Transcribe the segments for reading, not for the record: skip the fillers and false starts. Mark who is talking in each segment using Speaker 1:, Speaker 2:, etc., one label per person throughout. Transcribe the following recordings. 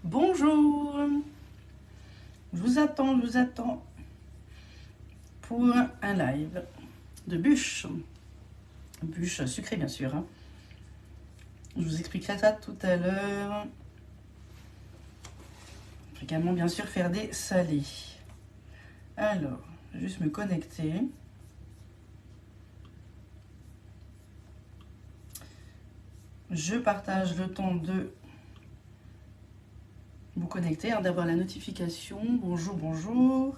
Speaker 1: Bonjour, je vous attends pour un live de bûches sucrées bien sûr. Je vous expliquerai ça tout à l'heure. Je vais également bien sûr faire des salés. Alors, je vais juste me connecter. Je partage le temps de vous connecter, d'avoir la notification. Bonjour, bonjour.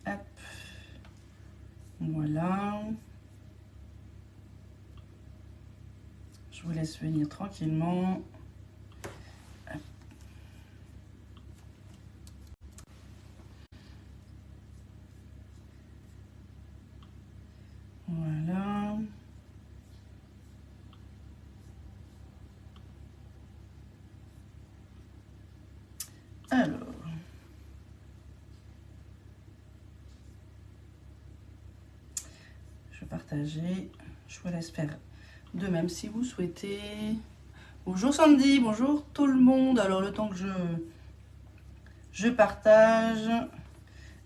Speaker 1: Hop. Voilà. Je vous laisse venir tranquillement. Hop. Voilà. Alors, je vais partager, je vous laisse faire de même si vous souhaitez. Bonjour Sandy, bonjour tout le monde. Alors le temps que je partage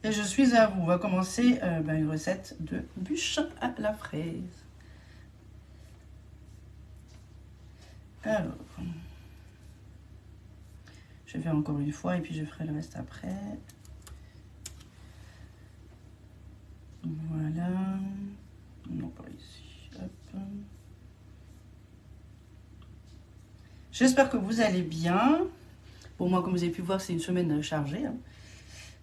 Speaker 1: et je suis à vous. On va commencer une recette de bûches à la fraise. Alors, je vais faire encore une fois et puis je ferai le reste après. Voilà. Non, pas ici. Hop. J'espère que vous allez bien. Bon, moi, comme vous avez pu voir, c'est une semaine chargée.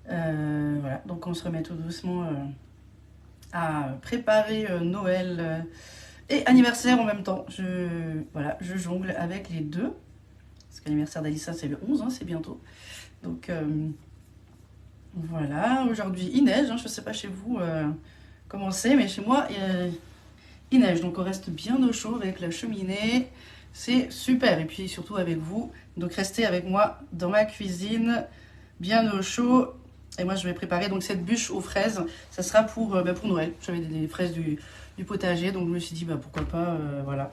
Speaker 1: Voilà, donc on se remet tout doucement à préparer Noël et anniversaire en même temps. Voilà, je jongle avec les deux. Parce que l'anniversaire d'Alissa, c'est le 11, c'est bientôt. Donc, voilà, aujourd'hui, il neige. Je ne sais pas chez vous comment c'est, mais chez moi, il neige. Donc, on reste bien au chaud avec la cheminée. C'est super. Et puis, surtout avec vous. Donc, restez avec moi dans ma cuisine, bien au chaud. Et moi, je vais préparer donc cette bûche aux fraises. Ça sera pour Noël. J'avais des fraises du potager. Donc, je me suis dit, pourquoi pas, voilà,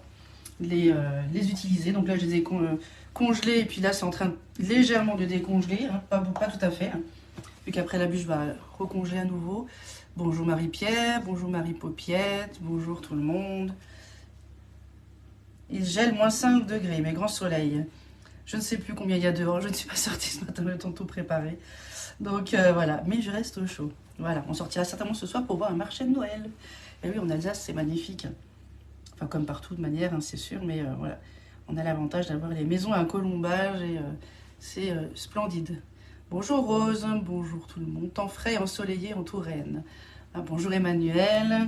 Speaker 1: les utiliser. Donc là, je les ai congelés. Et puis là, c'est en train légèrement de décongeler. Pas tout à fait. Vu qu'après, la bûche va recongeler à nouveau. Bonjour Marie-Pierre, bonjour Marie-Paupiette, bonjour tout le monde. Il gèle moins 5 degrés, mais grand soleil. Je ne sais plus combien il y a dehors, je ne suis pas sortie ce matin, le temps de tout préparer. Donc voilà, mais je reste au chaud. Voilà, on sortira certainement ce soir pour voir un marché de Noël. Et oui, en Alsace, c'est magnifique. Enfin, comme partout de manière, c'est sûr, mais voilà. On a l'avantage d'avoir les maisons à colombage et c'est splendide. Bonjour Rose, bonjour tout le monde. Temps frais et ensoleillé en Touraine. Bonjour Emmanuel.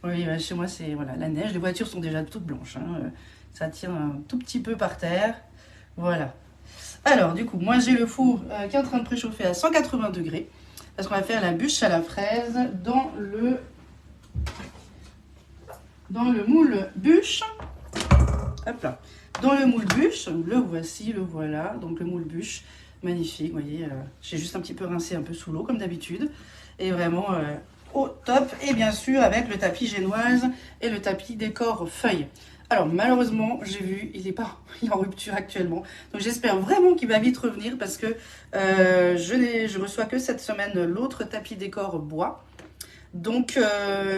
Speaker 1: Oui, chez moi, c'est voilà, la neige. Les voitures sont déjà toutes blanches. Ça tient un tout petit peu par terre. Voilà. Alors, du coup, moi, j'ai le four qui est en train de préchauffer à 180 degrés. Parce qu'on va faire la bûche à la fraise dans le moule bûche. Hop là. Dans le moule bûche, le voici, le voilà. Donc, le moule bûche, magnifique. Vous voyez, j'ai juste un petit peu rincé un peu sous l'eau, comme d'habitude. Et vraiment au top. Et bien sûr, avec le tapis génoise et le tapis décor feuille. Alors malheureusement, j'ai vu, il est en rupture actuellement. Donc j'espère vraiment qu'il va vite revenir parce que je reçois que cette semaine l'autre tapis décor bois. Donc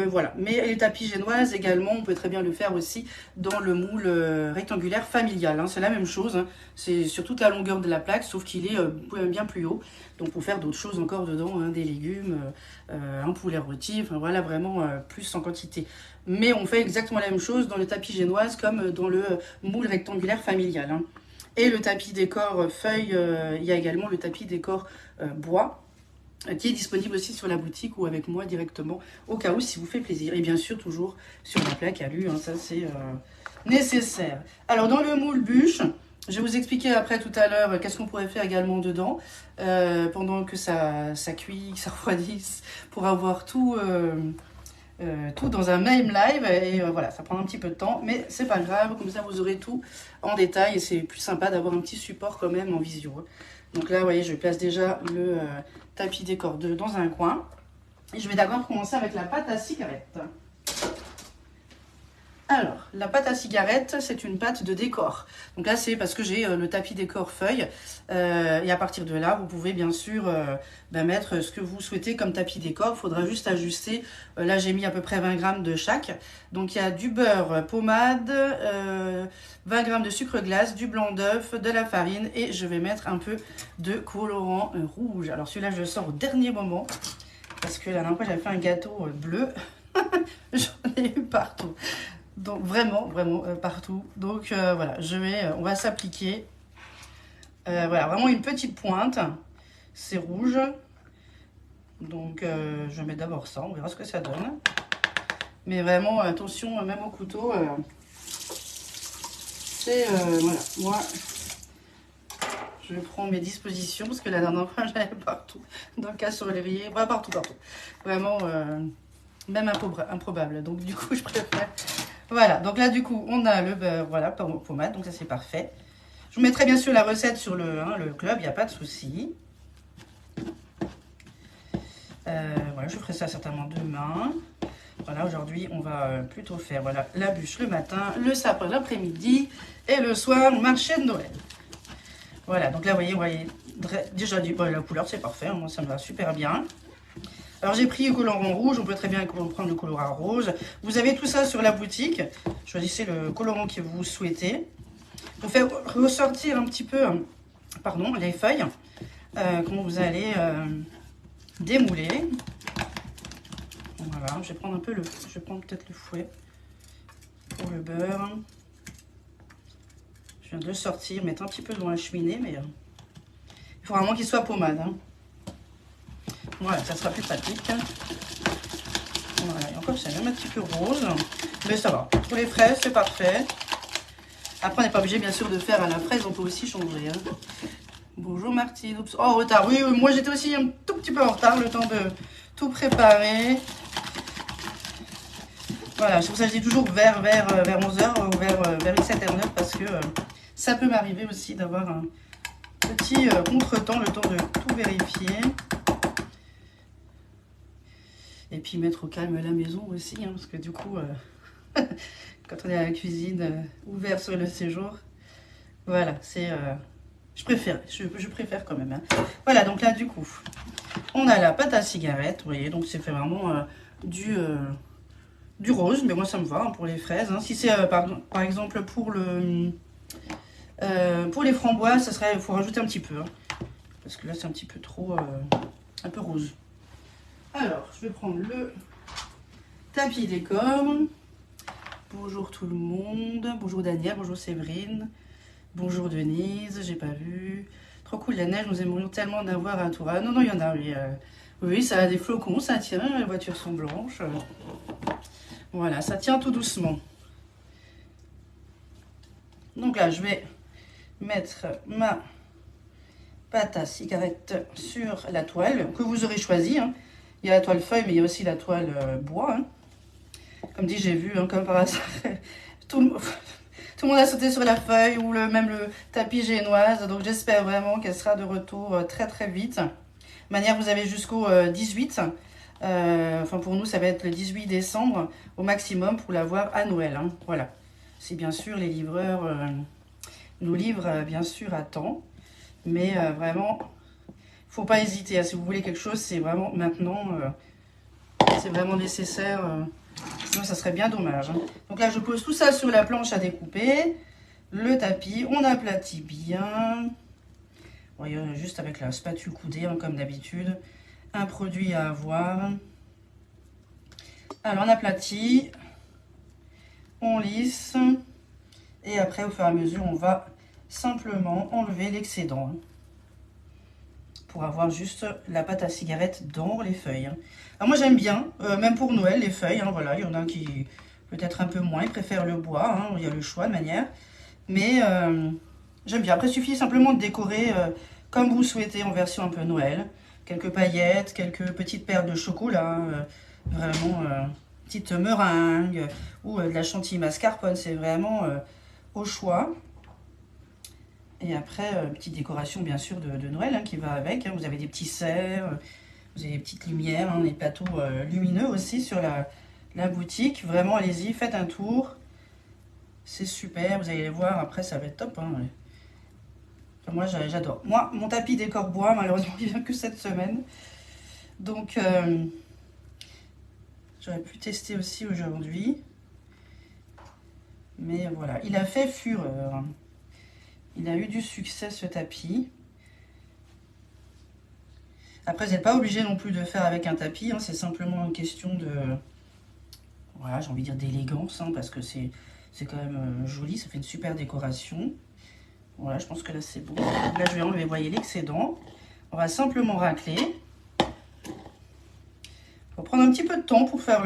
Speaker 1: voilà, mais les tapis génoises également, on peut très bien le faire aussi dans le moule rectangulaire familial. C'est la même chose, c'est sur toute la longueur de la plaque, sauf qu'il est bien plus haut. Donc pour faire d'autres choses encore dedans, des légumes, un poulet rôti, enfin voilà, vraiment plus en quantité. Mais on fait exactement la même chose dans le tapis génoise comme dans le moule rectangulaire familial. Et le tapis décor feuille, il y a également le tapis décor bois, qui est disponible aussi sur la boutique ou avec moi directement, au cas où, si vous fait plaisir. Et bien sûr, toujours sur la plaque alu, ça c'est nécessaire. Alors, dans le moule bûche, je vais vous expliquer après tout à l'heure qu'est-ce qu'on pourrait faire également dedans, pendant que ça cuit, que ça refroidisse, pour avoir tout dans un même live. Et voilà, ça prend un petit peu de temps, mais c'est pas grave, comme ça vous aurez tout en détail, et c'est plus sympa d'avoir un petit support quand même en visio. Donc là, vous voyez, je place déjà le tapis décor dans un coin. Et je vais d'abord commencer avec la pâte à cigarette. Alors, la pâte à cigarette, c'est une pâte de décor. Donc là, c'est parce que j'ai le tapis décor feuille. Et à partir de là, vous pouvez bien sûr mettre ce que vous souhaitez comme tapis décor. Il faudra juste ajuster. Là, j'ai mis à peu près 20 grammes de chaque. Donc, il y a du beurre pommade, 20 grammes de sucre glace, du blanc d'œuf, de la farine. Et je vais mettre un peu de colorant rouge. Alors, celui-là, je le sors au dernier moment. Parce que la dernière fois, j'avais fait un gâteau bleu. J'en ai eu partout. Donc vraiment partout. Donc voilà, on va s'appliquer. Voilà, vraiment une petite pointe. C'est rouge. Donc je vais mettre d'abord ça, on verra ce que ça donne. Mais vraiment, attention, même au couteau. Voilà, moi, je prends mes dispositions parce que la dernière fois, j'avais partout. Dans le casserolier, bah, partout. Vraiment, même improbable. Donc du coup, je préfère... Voilà, donc là du coup on a le beurre, voilà, pommade, donc ça c'est parfait. Je vous mettrai bien sûr la recette sur le club, il n'y a pas de souci. Voilà, je ferai ça certainement demain. Voilà, aujourd'hui on va plutôt faire voilà, la bûche le matin, le sapin l'après-midi et le soir, marché de Noël. Voilà, donc là vous voyez déjà la couleur c'est parfait, moi ça me va super bien. Alors j'ai pris le colorant rouge, on peut très bien prendre le colorant rose. Vous avez tout ça sur la boutique. Choisissez le colorant que vous souhaitez. Pour faire ressortir un petit peu les feuilles, quand vous allez démouler. Voilà, je vais prendre peut-être le fouet pour le beurre. Je viens de le sortir, mettre un petit peu dans la cheminée, mais il faut vraiment qu'il soit pommade. Voilà, ça sera plus pratique. Voilà, et encore, c'est même un petit peu rose. Mais ça va. Pour les fraises, c'est parfait. Après, on n'est pas obligé, bien sûr, de faire à la fraise. On peut aussi changer. Bonjour, Martine. Oups. Oh, en retard. Oui, moi, j'étais aussi un tout petit peu en retard. Le temps de tout préparer. Voilà, c'est pour ça que je dis toujours vers 11h ou vers 17h09. Parce que ça peut m'arriver aussi d'avoir un petit contretemps, le temps de tout vérifier. Et puis mettre au calme la maison aussi, parce que du coup, quand on est à la cuisine, ouvert sur le séjour, voilà, c'est... je préfère quand même. Voilà, donc là, du coup, on a la pâte à cigarette, vous voyez, donc c'est fait vraiment du rose, mais moi ça me va pour les fraises. Si c'est, par exemple, pour les framboises, il faut rajouter un petit peu, parce que là, c'est un petit peu trop, un peu rose. Alors, je vais prendre le tapis décor. Bonjour tout le monde. Bonjour Daniel, bonjour Séverine. Bonjour Denise, j'ai pas vu. Trop cool la neige, nous aimerions tellement en avoir un tour. Ah non, il y en a, oui. Oui, ça a des flocons, ça tient, les voitures sont blanches. Voilà, ça tient tout doucement. Donc là, je vais mettre ma pâte à cigarette sur la toile que vous aurez choisie. Il y a la toile feuille, mais il y a aussi la toile bois. Comme dit, j'ai vu, comme par hasard, tout le monde a sauté sur la feuille ou même le tapis génoise. Donc j'espère vraiment qu'elle sera de retour très très vite. De manière, vous avez jusqu'au 18. Enfin pour nous, ça va être le 18 décembre au maximum pour l'avoir à Noël. Voilà. Si bien sûr les livreurs nous livrent bien sûr à temps. Mais vraiment... Faut pas hésiter, si vous voulez quelque chose, c'est vraiment maintenant, c'est vraiment nécessaire, sinon ça serait bien dommage. Donc là, je pose tout ça sur la planche à découper, le tapis, on aplatit bien. Vous voyez, juste avec la spatule coudée, comme d'habitude, un produit à avoir. Alors on aplatit, on lisse, et après, au fur et à mesure, on va simplement enlever l'excédent. Pour avoir juste la pâte à cigarette dans les feuilles. Alors moi j'aime bien, même pour Noël, les feuilles, voilà, il y en a qui peut-être un peu moins, ils préfèrent le bois, il y a le choix de manière, mais j'aime bien. Après il suffit simplement de décorer comme vous souhaitez en version un peu Noël, quelques paillettes, quelques petites perles de chocolat, vraiment petite meringue ou de la chantilly mascarpone, c'est vraiment au choix. Et après, petite décoration bien sûr de Noël qui va avec. Vous avez des petits cerfs, vous avez des petites lumières, des plateaux lumineux aussi sur la boutique. Vraiment, allez-y, faites un tour. C'est super, vous allez voir, après ça va être top. Hein, ouais. Enfin, moi j'adore. Moi, mon tapis décor bois, malheureusement, il vient que cette semaine. Donc, j'aurais pu tester aussi aujourd'hui. Mais voilà, il a fait fureur. Il a eu du succès ce tapis. Après, vous n'êtes pas obligé non plus de faire avec un tapis. Hein, c'est simplement une question de... Voilà, j'ai envie de dire d'élégance. Hein, parce que c'est quand même joli. Ça fait une super décoration. Voilà, je pense que là, c'est bon. Donc là, je vais enlever, vous voyez, l'excédent. On va simplement racler. Il faut prendre un petit peu de temps pour faire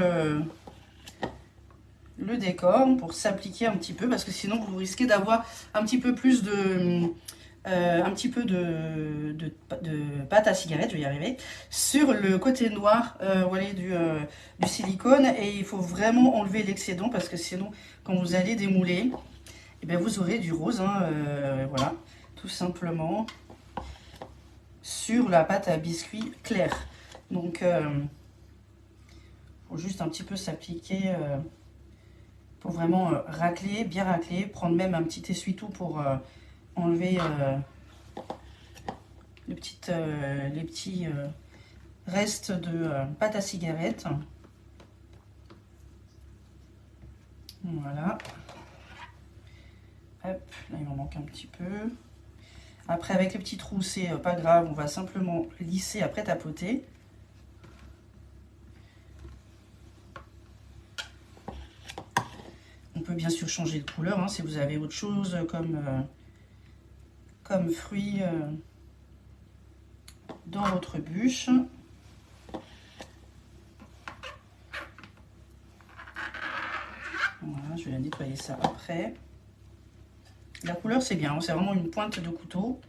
Speaker 1: le décor, pour s'appliquer un petit peu. Parce que sinon, vous risquez d'avoir un petit peu plus de... de pâte à cigarette, je vais y arriver, sur le côté noir voilà, du silicone. Et il faut vraiment enlever l'excédent parce que sinon, quand vous allez démouler, et bien vous aurez du rose, hein, voilà, tout simplement, sur la pâte à biscuit claire. Donc, faut juste un petit peu s'appliquer pour vraiment racler, bien racler, prendre même un petit essuie-tout pour enlever les petits restes de pâte à cigarette. Voilà. Hop, là il en manque un petit peu. Après avec les petits trous, c'est pas grave, on va simplement lisser après tapoter. On peut bien sûr changer de couleur hein, si vous avez autre chose comme fruit dans votre bûche. Voilà, je vais la nettoyer ça après. La couleur c'est bien, c'est vraiment une pointe de couteau.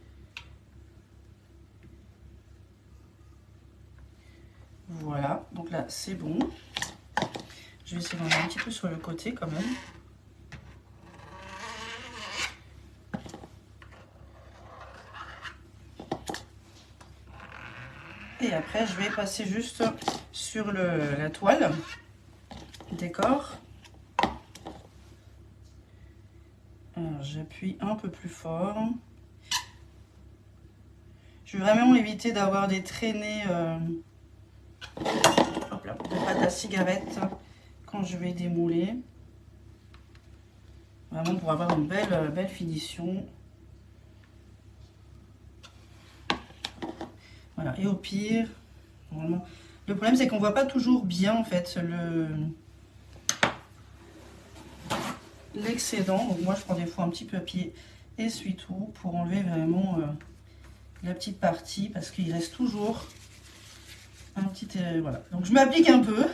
Speaker 1: Voilà, donc là c'est bon. Je vais essayer d'en mettre un petit peu sur le côté quand même. Et après je vais passer juste sur la toile décor. J'appuie un peu plus fort. Je vais vraiment éviter d'avoir des traînées de pâte à cigarette quand je vais démouler. Vraiment pour avoir une belle finition. Voilà, et au pire, vraiment, le problème c'est qu'on voit pas toujours bien en fait l'excédent. Donc moi je prends des fois un petit papier essuie-tout pour enlever vraiment la petite partie parce qu'il reste toujours un petit... voilà, donc je m'applique un peu.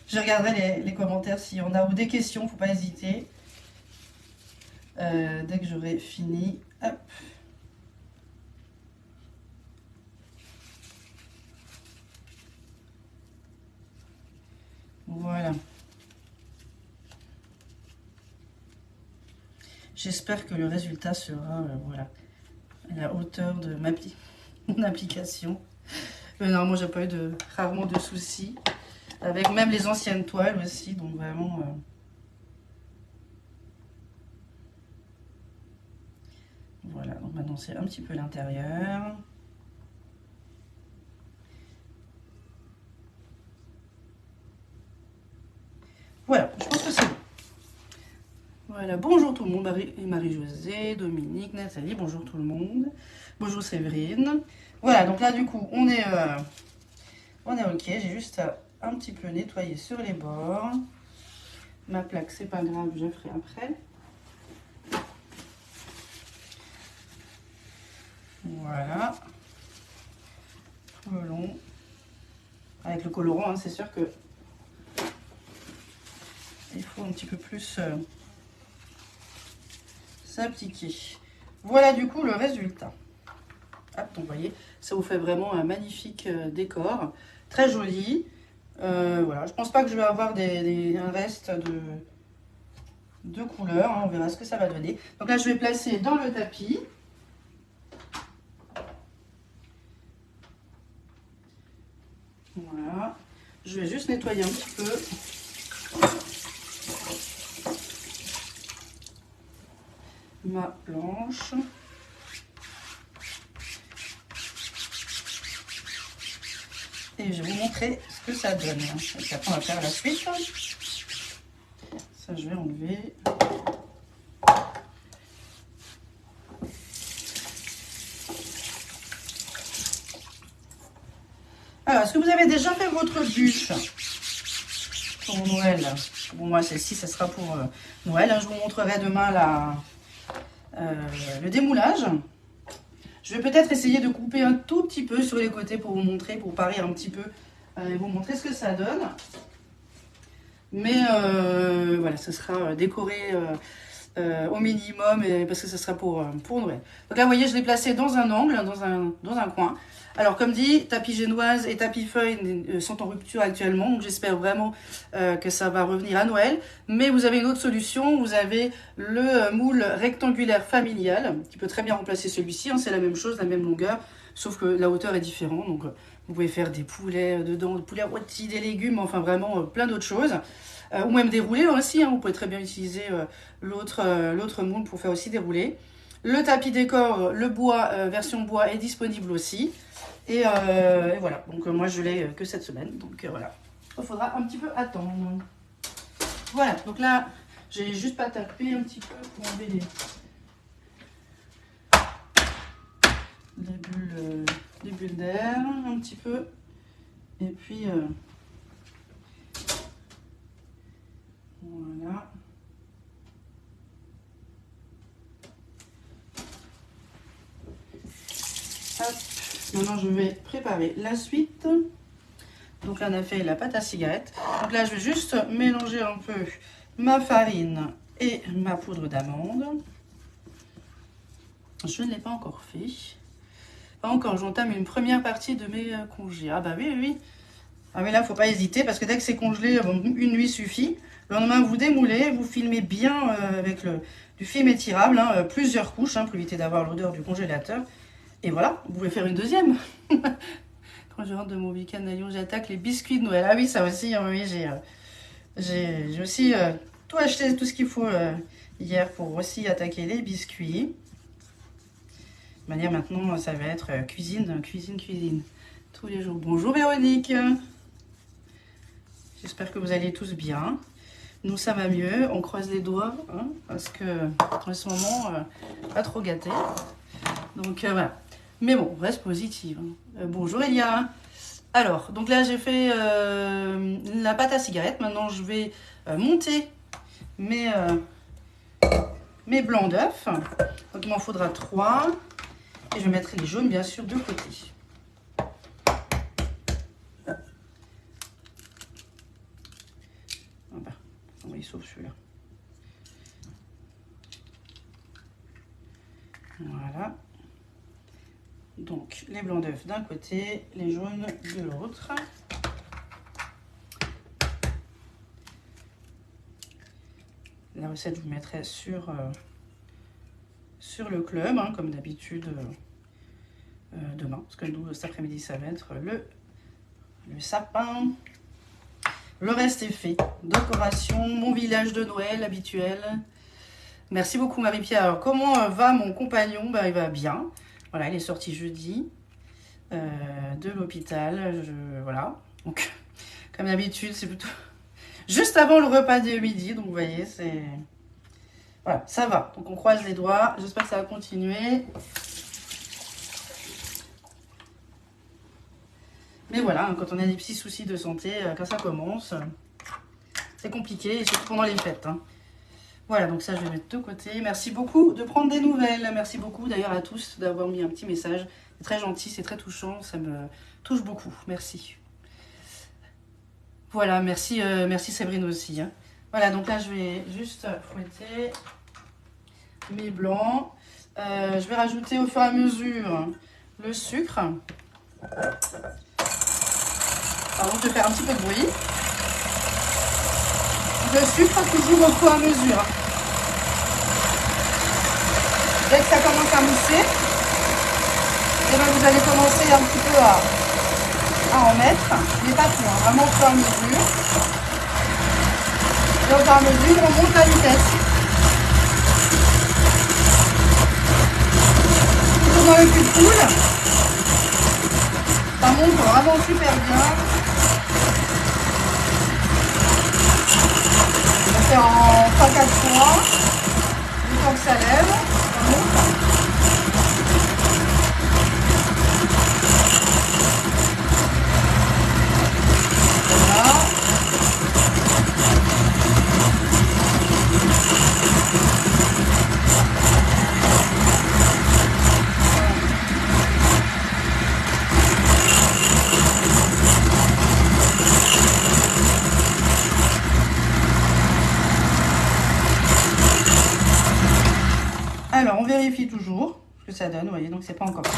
Speaker 1: Je regarderai les commentaires s'il y en a ou des questions, faut pas hésiter. Dès que j'aurai fini, hop. Voilà. J'espère que le résultat sera voilà, à la hauteur de mon application. Mais non, moi j'ai pas eu rarement de soucis. Avec même les anciennes toiles aussi, donc vraiment... Voilà, donc maintenant c'est un petit peu l'intérieur. Voilà, je pense que c'est bon. Voilà, bonjour tout le monde, Marie-Josée, Dominique, Nathalie, bonjour tout le monde. Bonjour Séverine. Voilà, donc là du coup, on est ok. J'ai juste un petit peu nettoyé sur les bords. Ma plaque, c'est pas grave, je ferai après. Voilà. Tout le long. Avec le colorant, hein, c'est sûr que il faut un petit peu plus s'appliquer. Voilà du coup le résultat. Hop, donc vous voyez, ça vous fait vraiment un magnifique décor. Très joli. Voilà, je pense pas que je vais avoir un reste de couleurs. Hein, on verra ce que ça va donner. Donc là, je vais placer dans le tapis. Voilà. Je vais juste nettoyer un petit peu. ma planche. Et je vais vous montrer ce que ça donne. Et puis après, on va faire la suite. Ça, je vais enlever. Alors, est-ce que vous avez déjà fait votre bûche pour Noël? Bon, moi, celle-ci, ça sera pour Noël. Je vous montrerai demain le démoulage. Je vais peut-être essayer de couper un tout petit peu sur les côtés pour vous montrer, pour parier un petit peu et vous montrer ce que ça donne. Mais voilà, ce sera décoré au minimum parce que ce sera pour Noël. Donc là, vous voyez, je l'ai placé dans un angle, dans un coin. Alors, comme dit, tapis génoise et tapis feuille sont en rupture actuellement. Donc, j'espère vraiment que ça va revenir à Noël. Mais vous avez une autre solution. Vous avez le moule rectangulaire familial qui peut très bien remplacer celui-ci. Hein, c'est la même chose, la même longueur, sauf que la hauteur est différente. Donc, vous pouvez faire des poulets dedans, des poulets rôtis, des légumes, enfin vraiment plein d'autres choses. Ou même des roulés aussi. Hein, vous pouvez très bien utiliser l'autre moule pour faire aussi des roulés. Le tapis décor, le bois, version bois est disponible aussi. Et voilà, donc moi je l'ai que cette semaine, donc voilà. Il faudra un petit peu attendre. Voilà, donc là, j'ai juste pas tapé un petit peu pour enlever les bulles d'air, un petit peu. Et puis, voilà. Hop. Maintenant, je vais préparer la suite. Donc là, on a fait la pâte à cigarette. Donc là, je vais juste mélanger un peu ma farine et ma poudre d'amande. Je ne l'ai pas encore fait. Pas encore, j'entame une première partie de mes congés. Ah bah oui, oui. Ah mais là, il ne faut pas hésiter parce que dès que c'est congelé, bon, une nuit suffit. Le lendemain, vous démoulez, vous filmez bien avec du film étirable, hein, plusieurs couches, hein, pour éviter d'avoir l'odeur du congélateur. Et voilà, vous pouvez faire une deuxième. Quand je rentre de mon week-end à Lyon, j'attaque les biscuits de Noël. Ah oui, ça aussi, oui, j'ai aussi tout acheté, tout ce qu'il faut hier pour aussi attaquer les biscuits. De manière maintenant, ça va être cuisine tous les jours. Bonjour Véronique. J'espère que vous allez tous bien. Nous, ça va mieux. On croise les doigts, hein, parce que en ce moment, pas trop gâté. Donc voilà. Mais bon, on reste positive. Hein. Bonjour Elia. Alors, donc là, j'ai fait la pâte à cigarette. Maintenant, je vais monter mes blancs d'œufs. Donc, il m'en faudra 3. Et je vais mettre les jaunes, bien sûr, de côté. Oui, sauf celui-là. Voilà. Donc, les blancs d'œufs d'un côté, les jaunes de l'autre. La recette, je vous mettrai sur le club, hein, comme d'habitude, demain. Parce que nous, cet après-midi, ça va être le sapin. Le reste est fait. Décoration, mon village de Noël habituel. Merci beaucoup Marie-Pierre. Alors, comment va mon compagnon? Il va bien. Voilà, il est sorti jeudi de l'hôpital. Voilà. Donc, comme d'habitude, c'est plutôt juste avant le repas de midi. Donc, vous voyez, c'est... Voilà, ça va. Donc, on croise les doigts. J'espère que ça va continuer. Mais voilà, quand on a des petits soucis de santé, quand ça commence, c'est compliqué, et surtout pendant les fêtes. Hein. Voilà, donc ça, je vais mettre de côté. Merci beaucoup de prendre des nouvelles. Merci beaucoup, d'ailleurs, à tous d'avoir mis un petit message. C'est très gentil, c'est très touchant. Ça me touche beaucoup. Merci. Voilà, merci, merci Séverine aussi. Hein. Voilà, donc là, je vais juste fouetter mes blancs. Je vais rajouter au fur et à mesure le sucre. Pardon, je vais faire un petit peu de bruit. Le sucre, toujours au fur et à mesure. Dès que ça commence à mousser, et bien vous allez commencer un petit peu à en mettre. Mais pas tout, hein, vraiment au fur et à mesure. Et au fur et à mesure, on monte la vitesse. dans le cul de poule. Ça monte vraiment super bien. On va faire en 3-4 fois. Du temps que ça lève. Ça monte. Voilà. Alors, on vérifie toujours ce que ça donne, vous voyez, donc c'est pas encore ça.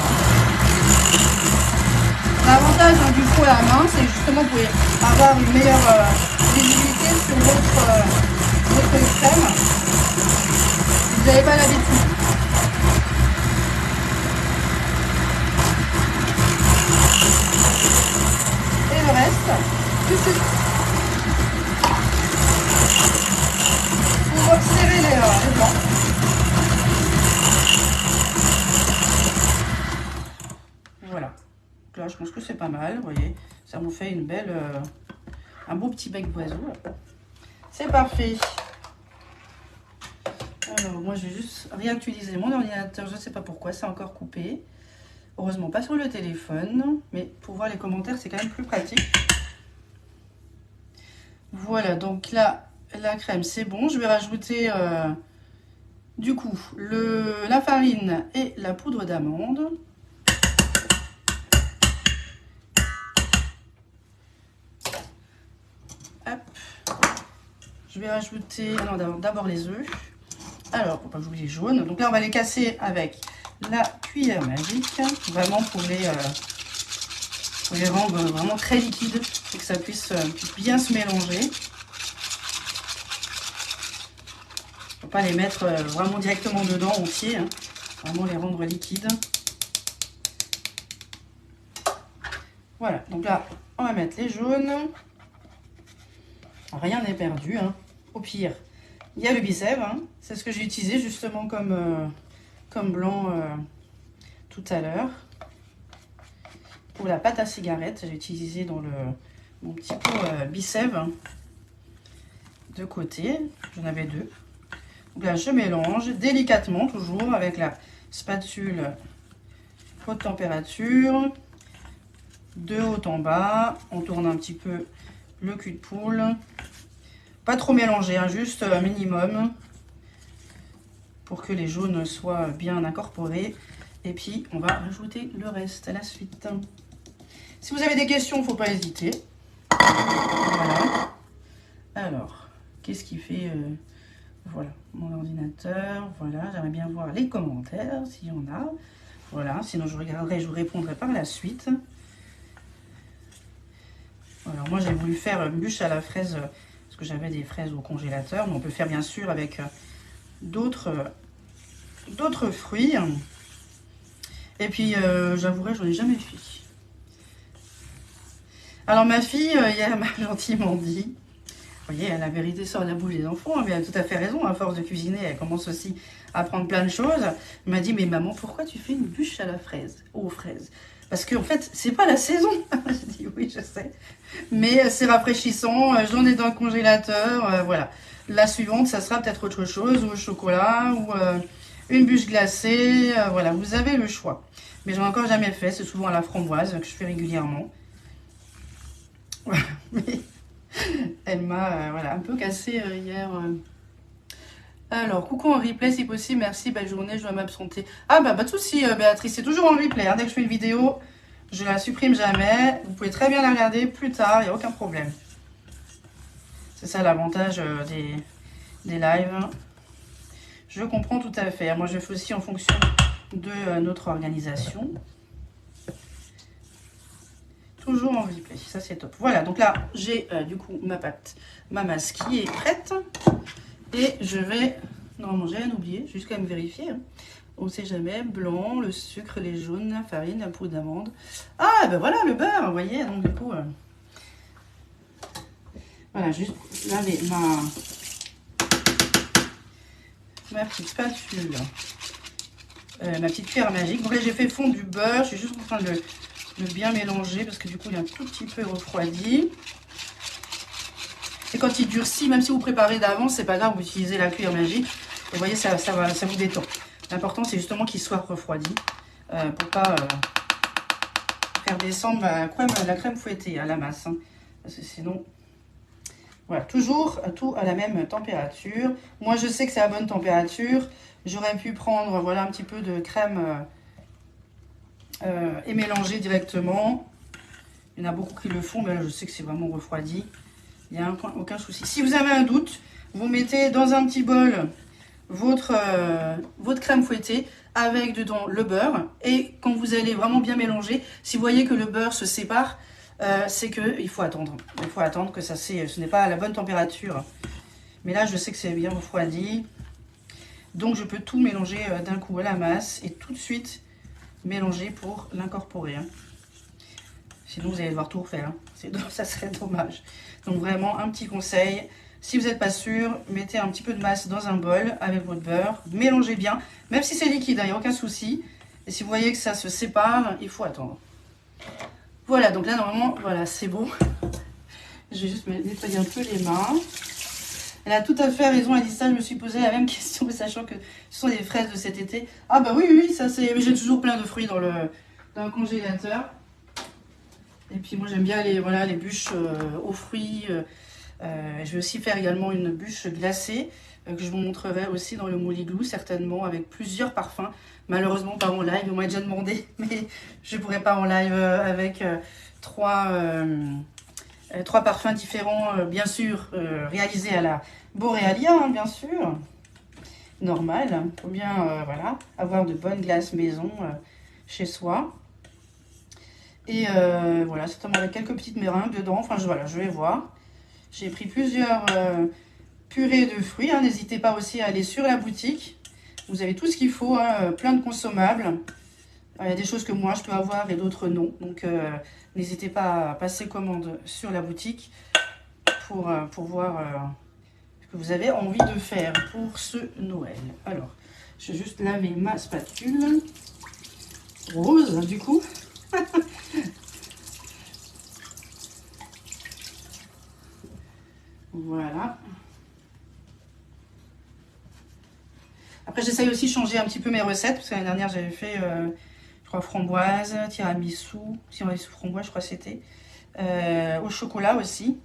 Speaker 1: L'avantage du faux à la main, c'est justement vous pouvez avoir une meilleure visibilité sur votre crème. Vous n'avez pas l'habitude. Et le reste, pour serrer les blancs. Voilà. Donc là, je pense que c'est pas mal, vous voyez. Ça vous fait une belle, un beau petit bec d'oiseau. C'est parfait. Alors, moi, je vais juste réactualiser mon ordinateur. Je ne sais pas pourquoi, c'est encore coupé. Heureusement, pas sur le téléphone. Mais pour voir les commentaires, c'est quand même plus pratique. Voilà, donc là, la crème, c'est bon. Je vais rajouter, du coup, la farine et la poudre d'amande. Hop. Je vais rajouter d'abord les œufs. Alors, pour pas que j'oublie les jaunes. Donc là, on va les casser avec la cuillère magique, vraiment pour les rendre vraiment très liquides et que ça puisse bien se mélanger. Faut pas les mettre vraiment directement dedans entier, hein. Vraiment les rendre liquides. Voilà, donc là, on va mettre les jaunes. Rien n'est perdu, hein. Au pire, il y a le Bicèvre, hein. C'est ce que j'ai utilisé justement comme blanc tout à l'heure. Pour la pâte à cigarette, j'ai utilisé dans mon petit pot Bicèvre de côté. J'en avais deux. Donc là, je mélange délicatement, toujours avec la spatule haute température, de haut en bas. On tourne un petit peu le cul de poule. Pas trop mélanger, hein, juste un minimum pour que les jaunes soient bien incorporés. Et puis, on va rajouter le reste à la suite. Si vous avez des questions, il ne faut pas hésiter. Voilà. Alors, qu'est-ce qui fait voilà, mon ordinateur. Voilà, j'aimerais bien voir les commentaires, s'il y en a. Voilà, sinon je regarderai, je vous répondrai par la suite. Alors, moi, j'ai voulu faire une bûche à la fraise, parce que j'avais des fraises au congélateur. Mais on peut faire, bien sûr, avec d'autres fruits. Et puis, j'avouerai, j'en ai jamais fait. Alors, ma fille, hier, m'a gentiment dit... Vous voyez, la vérité sort de la bouche des enfants, mais elle a tout à fait raison. À force de cuisiner, elle commence aussi à apprendre plein de choses. Elle m'a dit, mais maman, pourquoi tu fais une bûche à la fraise, aux fraises? Parce qu'en fait, c'est pas la saison. J'ai dit, oui, je sais. Mais c'est rafraîchissant, j'en ai dans le congélateur. Voilà. La suivante, ça sera peut-être autre chose, ou au chocolat, ou une bûche glacée. Voilà, vous avez le choix. Mais j'en ai encore jamais fait. C'est souvent à la framboise que je fais régulièrement. Voilà. Mais... elle m'a voilà, un peu cassé hier. Alors, coucou en replay si possible, merci, belle journée, je dois m'absenter. Ah bah pas de souci Béatrice, c'est toujours en replay, hein. Dès que je fais une vidéo, je la supprime jamais. Vous pouvez très bien la regarder plus tard, il n'y a aucun problème. C'est ça l'avantage des lives. Je comprends tout à fait. Moi je fais aussi en fonction de notre organisation. Toujours en replay, ça c'est top. Voilà, donc là, j'ai du coup ma pâte, ma masse qui est prête. Et je vais, normalement j'ai rien oublié, juste quand même vérifier. Hein. On ne sait jamais, blanc, le sucre, les jaunes, la farine, la poudre d'amande. Ah, ben voilà, le beurre, vous voyez, donc du coup... voilà, juste laver ma petite spatule ma petite cuillère magique. Donc là, j'ai fait fondre du beurre. Je suis juste en train de le bien mélanger parce que du coup, il est un tout petit peu refroidi. Et quand il durcit, même si vous préparez d'avance, c'est pas grave, vous utilisez la cuillère magique. Vous voyez, ça vous détend. L'important, c'est justement qu'il soit refroidi pour pas faire descendre la crème fouettée à la masse. Hein, parce que sinon... Voilà, toujours tout à la même température. Moi, je sais que c'est à bonne température. J'aurais pu prendre, voilà, un petit peu de crème et mélanger directement. Il y en a beaucoup qui le font, mais là, je sais que c'est vraiment refroidi. Il n'y a aucun souci. Si vous avez un doute, vous mettez dans un petit bol votre crème fouettée avec dedans le beurre. Et quand vous allez vraiment bien mélanger, si vous voyez que le beurre se sépare, c'est qu'il faut attendre. Il faut attendre que ce n'est pas à la bonne température. Mais là, je sais que c'est bien refroidi. Donc, je peux tout mélanger d'un coup à la masse et tout de suite mélanger pour l'incorporer. Hein. Sinon, vous allez devoir tout refaire. Hein. Ça serait dommage. Donc, vraiment, un petit conseil. Si vous n'êtes pas sûr, mettez un petit peu de masse dans un bol avec votre beurre. Mélangez bien. Même si c'est liquide, il n'y a aucun souci. Et si vous voyez que ça se sépare, il faut attendre. Voilà, donc là, normalement, voilà, c'est bon. Je vais juste me nettoyer un peu les mains. Elle a tout à fait raison, Alissa. Je me suis posé la même question, sachant que ce sont des fraises de cet été. Ah bah oui, ça c'est... Mais j'ai toujours plein de fruits dans le congélateur. Et puis moi, j'aime bien les bûches aux fruits. Je vais aussi faire également une bûche glacée que je vous montrerai aussi dans le moule igloo, certainement, avec plusieurs parfums. Malheureusement, pas en live, on m'a déjà demandé, mais je ne pourrai pas en live avec trois parfums différents, bien sûr, réalisés à la Borealia, hein, bien sûr. Normal, il faut bien voilà, avoir de bonnes glaces maison chez soi. Et voilà, certainement avec quelques petites meringues dedans. Enfin, voilà, je vais voir. J'ai pris plusieurs purées de fruits. Hein. N'hésitez pas aussi à aller sur la boutique. Vous avez tout ce qu'il faut, hein, plein de consommables. Il y a des choses que moi je peux avoir et d'autres non. Donc n'hésitez pas à passer commande sur la boutique pour voir ce que vous avez envie de faire pour ce Noël. Alors, je vais juste laver ma spatule. Rose, du coup. Voilà. Après, j'essaye aussi de changer un petit peu mes recettes, parce que l'année dernière, j'avais fait, je crois, framboise, tiramisu framboise, je crois que c'était, au chocolat aussi,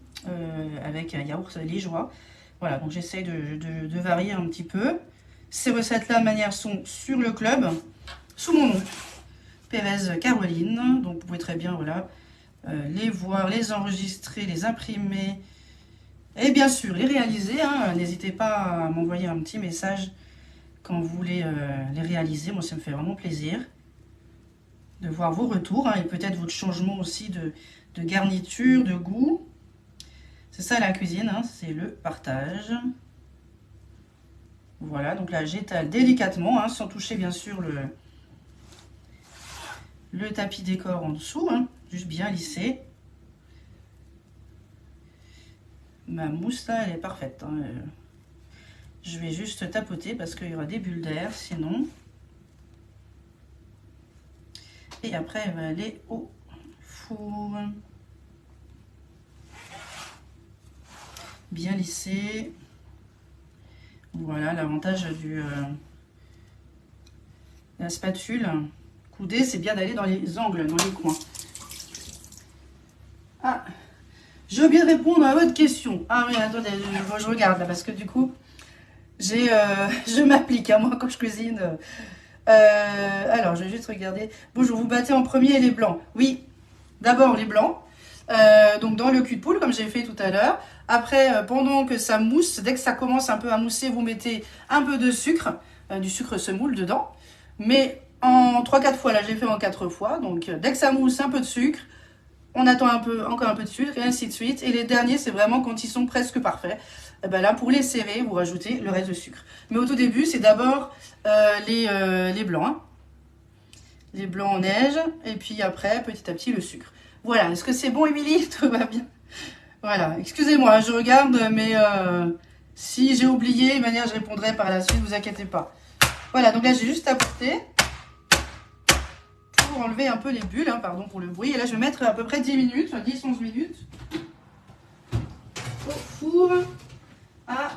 Speaker 1: avec un yaourt liégeois. Voilà, donc j'essaye de varier un petit peu. Ces recettes-là, de manière, sont sur le club, sous mon nom, Pérez Caroline. Donc, vous pouvez très bien, voilà, les voir, les enregistrer, les imprimer, et bien sûr, les réaliser. Hein. N'hésitez pas à m'envoyer un petit message quand vous voulez les réaliser. Moi, ça me fait vraiment plaisir de voir vos retours, hein, et peut-être votre changement aussi de garniture, de goût. C'est ça la cuisine, hein, c'est le partage. Voilà, donc là, j'étale délicatement, hein, sans toucher bien sûr le tapis décor en dessous, hein, juste bien lissé. Ma mousse là, elle est parfaite. Hein. Je vais juste tapoter parce qu'il y aura des bulles d'air sinon. Et après, elle va aller au four. Bien lissé. Voilà, l'avantage de la spatule coudée, c'est bien d'aller dans les angles, dans les coins. Ah, j'ai oublié de répondre à votre question. Ah oui, attendez, je regarde là parce que du coup, je m'applique à moi quand je cuisine. Alors, je vais juste regarder. Bonjour, vous battez en premier les blancs. Oui, d'abord les blancs. Donc dans le cul de poule, comme j'ai fait tout à l'heure. Après, pendant que ça mousse, dès que ça commence un peu à mousser, vous mettez un peu de sucre, du sucre semoule dedans. Mais en 3-4 fois, là, j'ai fait en 4 fois. Donc dès que ça mousse, un peu de sucre. On attend encore un peu de sucre et ainsi de suite. Et les derniers, c'est vraiment quand ils sont presque parfaits. Et ben là, pour les serrer, vous rajoutez le reste de sucre. Mais au tout début, c'est d'abord les blancs. Hein. Les blancs en neige. Et puis après, petit à petit, le sucre. Voilà. Est-ce que c'est bon, Émilie? Tout va bien. Voilà. Excusez-moi, je regarde, mais si j'ai oublié, de manière, je répondrai par la suite. Ne vous inquiétez pas. Voilà. Donc là, j'ai juste apporté. pour enlever un peu les bulles, hein, pardon pour le bruit. Et là, je vais mettre à peu près 10 minutes, 10-11 minutes au four à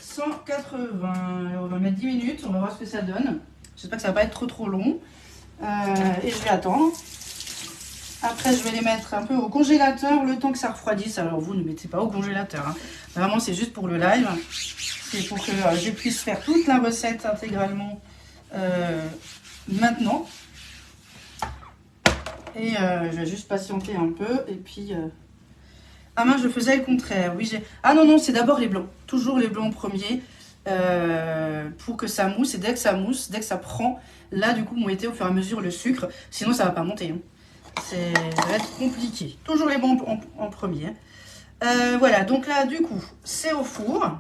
Speaker 1: 180. Alors, on va mettre 10 minutes, on va voir ce que ça donne. J'espère que ça va pas être trop long. Et je vais attendre. Après, je vais les mettre un peu au congélateur le temps que ça refroidisse. Alors, vous ne mettez pas au congélateur, hein. Vraiment, c'est juste pour le live. C'est pour que je puisse faire toute la recette intégralement maintenant. Et je vais juste patienter un peu. Et puis... Ah mince, je faisais le contraire. Oui, ah non, c'est d'abord les blancs. Toujours les blancs en premier. Pour que ça mousse. Et dès que ça mousse, dès que ça prend, là, du coup, vous mettez au fur et à mesure le sucre. Sinon, ça ne va pas monter, hein. Ça va être compliqué. Toujours les blancs en premier. Voilà, donc là, du coup, c'est au four.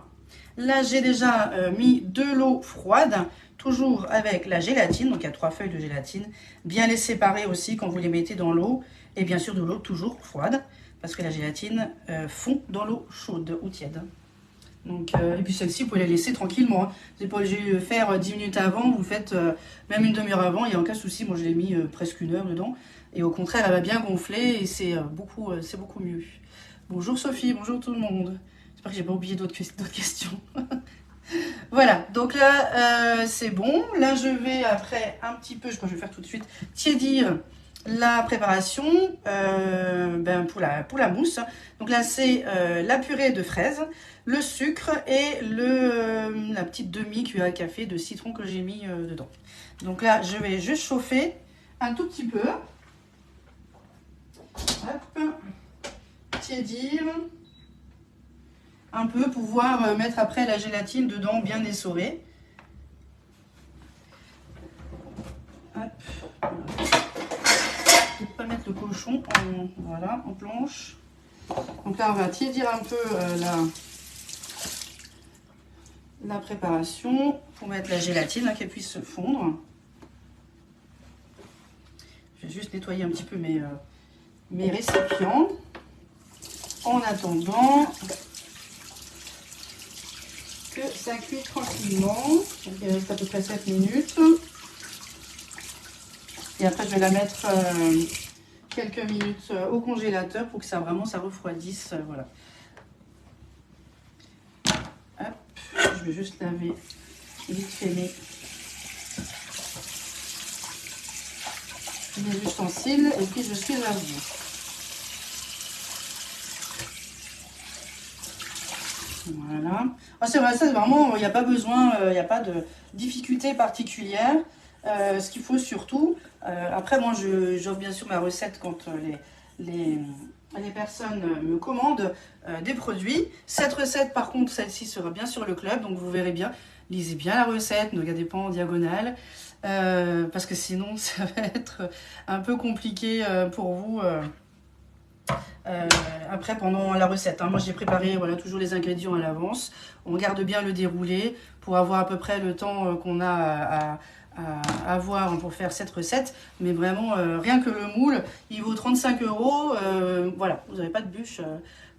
Speaker 1: Là, j'ai déjà mis de l'eau froide, toujours avec la gélatine. Donc, il y a 3 feuilles de gélatine. Bien les séparer aussi quand vous les mettez dans l'eau. Et bien sûr, de l'eau toujours froide. Parce que la gélatine fond dans l'eau chaude ou tiède. Donc, et puis celle-ci, vous pouvez la laisser tranquillement, hein. Vous n'êtes pas obligé de le faire 10 minutes avant. Vous le faites même une demi-heure avant. Il n'y a aucun souci. Moi, je l'ai mis presque 1 heure dedans. Et au contraire, elle va bien gonfler. Et c'est beaucoup mieux. Bonjour Sophie, bonjour tout le monde. J'espère que j'ai pas oublié d'autres questions. Voilà, donc là, c'est bon. Là, je vais après un petit peu, je crois que je vais faire tout de suite, tiédir la préparation pour la mousse. Donc là, c'est la purée de fraises, le sucre et la petite demi-cuillère à café de citron que j'ai mis dedans. Donc là, je vais juste chauffer un tout petit peu. Hop. Tiédir un peu, pouvoir mettre après la gélatine dedans bien essorée. Hop. Je vais pas mettre le cochon en planche. Donc là, on va tiédir un peu la préparation pour mettre la gélatine, hein, qu'elle puisse se fondre. Je vais juste nettoyer un petit peu mes récipients. En attendant que ça cuit tranquillement. Donc, il reste à peu près 7 minutes. Et après, je vais la mettre quelques minutes au congélateur pour que ça refroidisse. Voilà. Hop, je vais juste laver vite fait mes ustensiles. Et puis, je suis à vous. Voilà. Ah, c'est vrai, ça vraiment, il n'y a pas besoin, il n'y a pas de difficulté particulière. Ce qu'il faut surtout, après moi j'offre bien sûr ma recette quand les personnes me commandent des produits. Cette recette par contre, celle-ci sera bien sur le club, donc vous verrez bien, lisez bien la recette, ne regardez pas en diagonale, parce que sinon ça va être un peu compliqué pour vous. Après pendant la recette, hein. Moi j'ai préparé toujours les ingrédients à l'avance. On garde bien le déroulé pour avoir à peu près le temps qu'on a à avoir pour faire cette recette. Mais vraiment rien que le moule il vaut 35 €. Voilà, vous n'avez pas de bûche,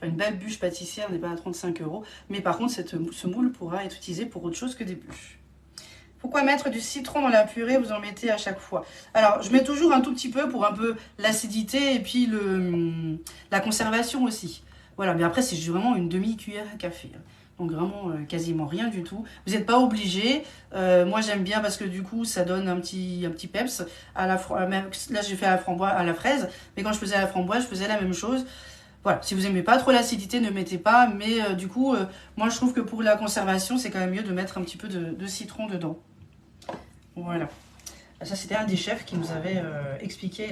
Speaker 1: une belle bûche pâtissière n'est pas à 35 €. Mais par contre ce moule pourra être utilisé pour autre chose que des bûches. Pourquoi mettre du citron dans la purée? Vous en mettez à chaque fois. Alors, je mets toujours un tout petit peu pour un peu l'acidité et puis la conservation aussi. Voilà, mais après, c'est vraiment une demi-cuillère à café. Donc, vraiment, quasiment rien du tout. Vous n'êtes pas obligé. Moi, j'aime bien parce que du coup, ça donne un petit peps. Même, là, j'ai fait à la fraise. Mais quand je faisais à la framboise, je faisais la même chose. Voilà, si vous n'aimez pas trop l'acidité, ne mettez pas. Mais du coup, moi, je trouve que pour la conservation, c'est quand même mieux de mettre un petit peu de citron dedans. Voilà, ça c'était un des chefs qui nous avait expliqué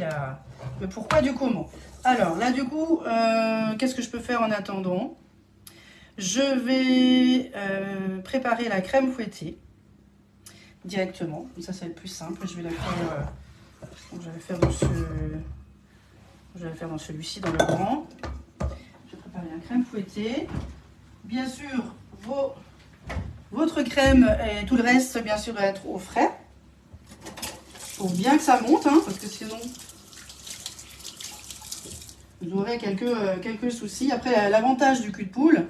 Speaker 1: le pourquoi du comment. Alors là du coup, qu'est-ce que je peux faire en attendant? Je vais préparer la crème fouettée directement, comme ça va être plus simple. Je vais la faire, je vais faire dans celui-ci, dans le grand. Je vais préparer la crème fouettée. Bien sûr, votre crème et tout le reste, bien sûr, doit être au frais. Pour bien que ça monte, hein, parce que sinon vous aurez quelques soucis. Après, l'avantage du cul de poule,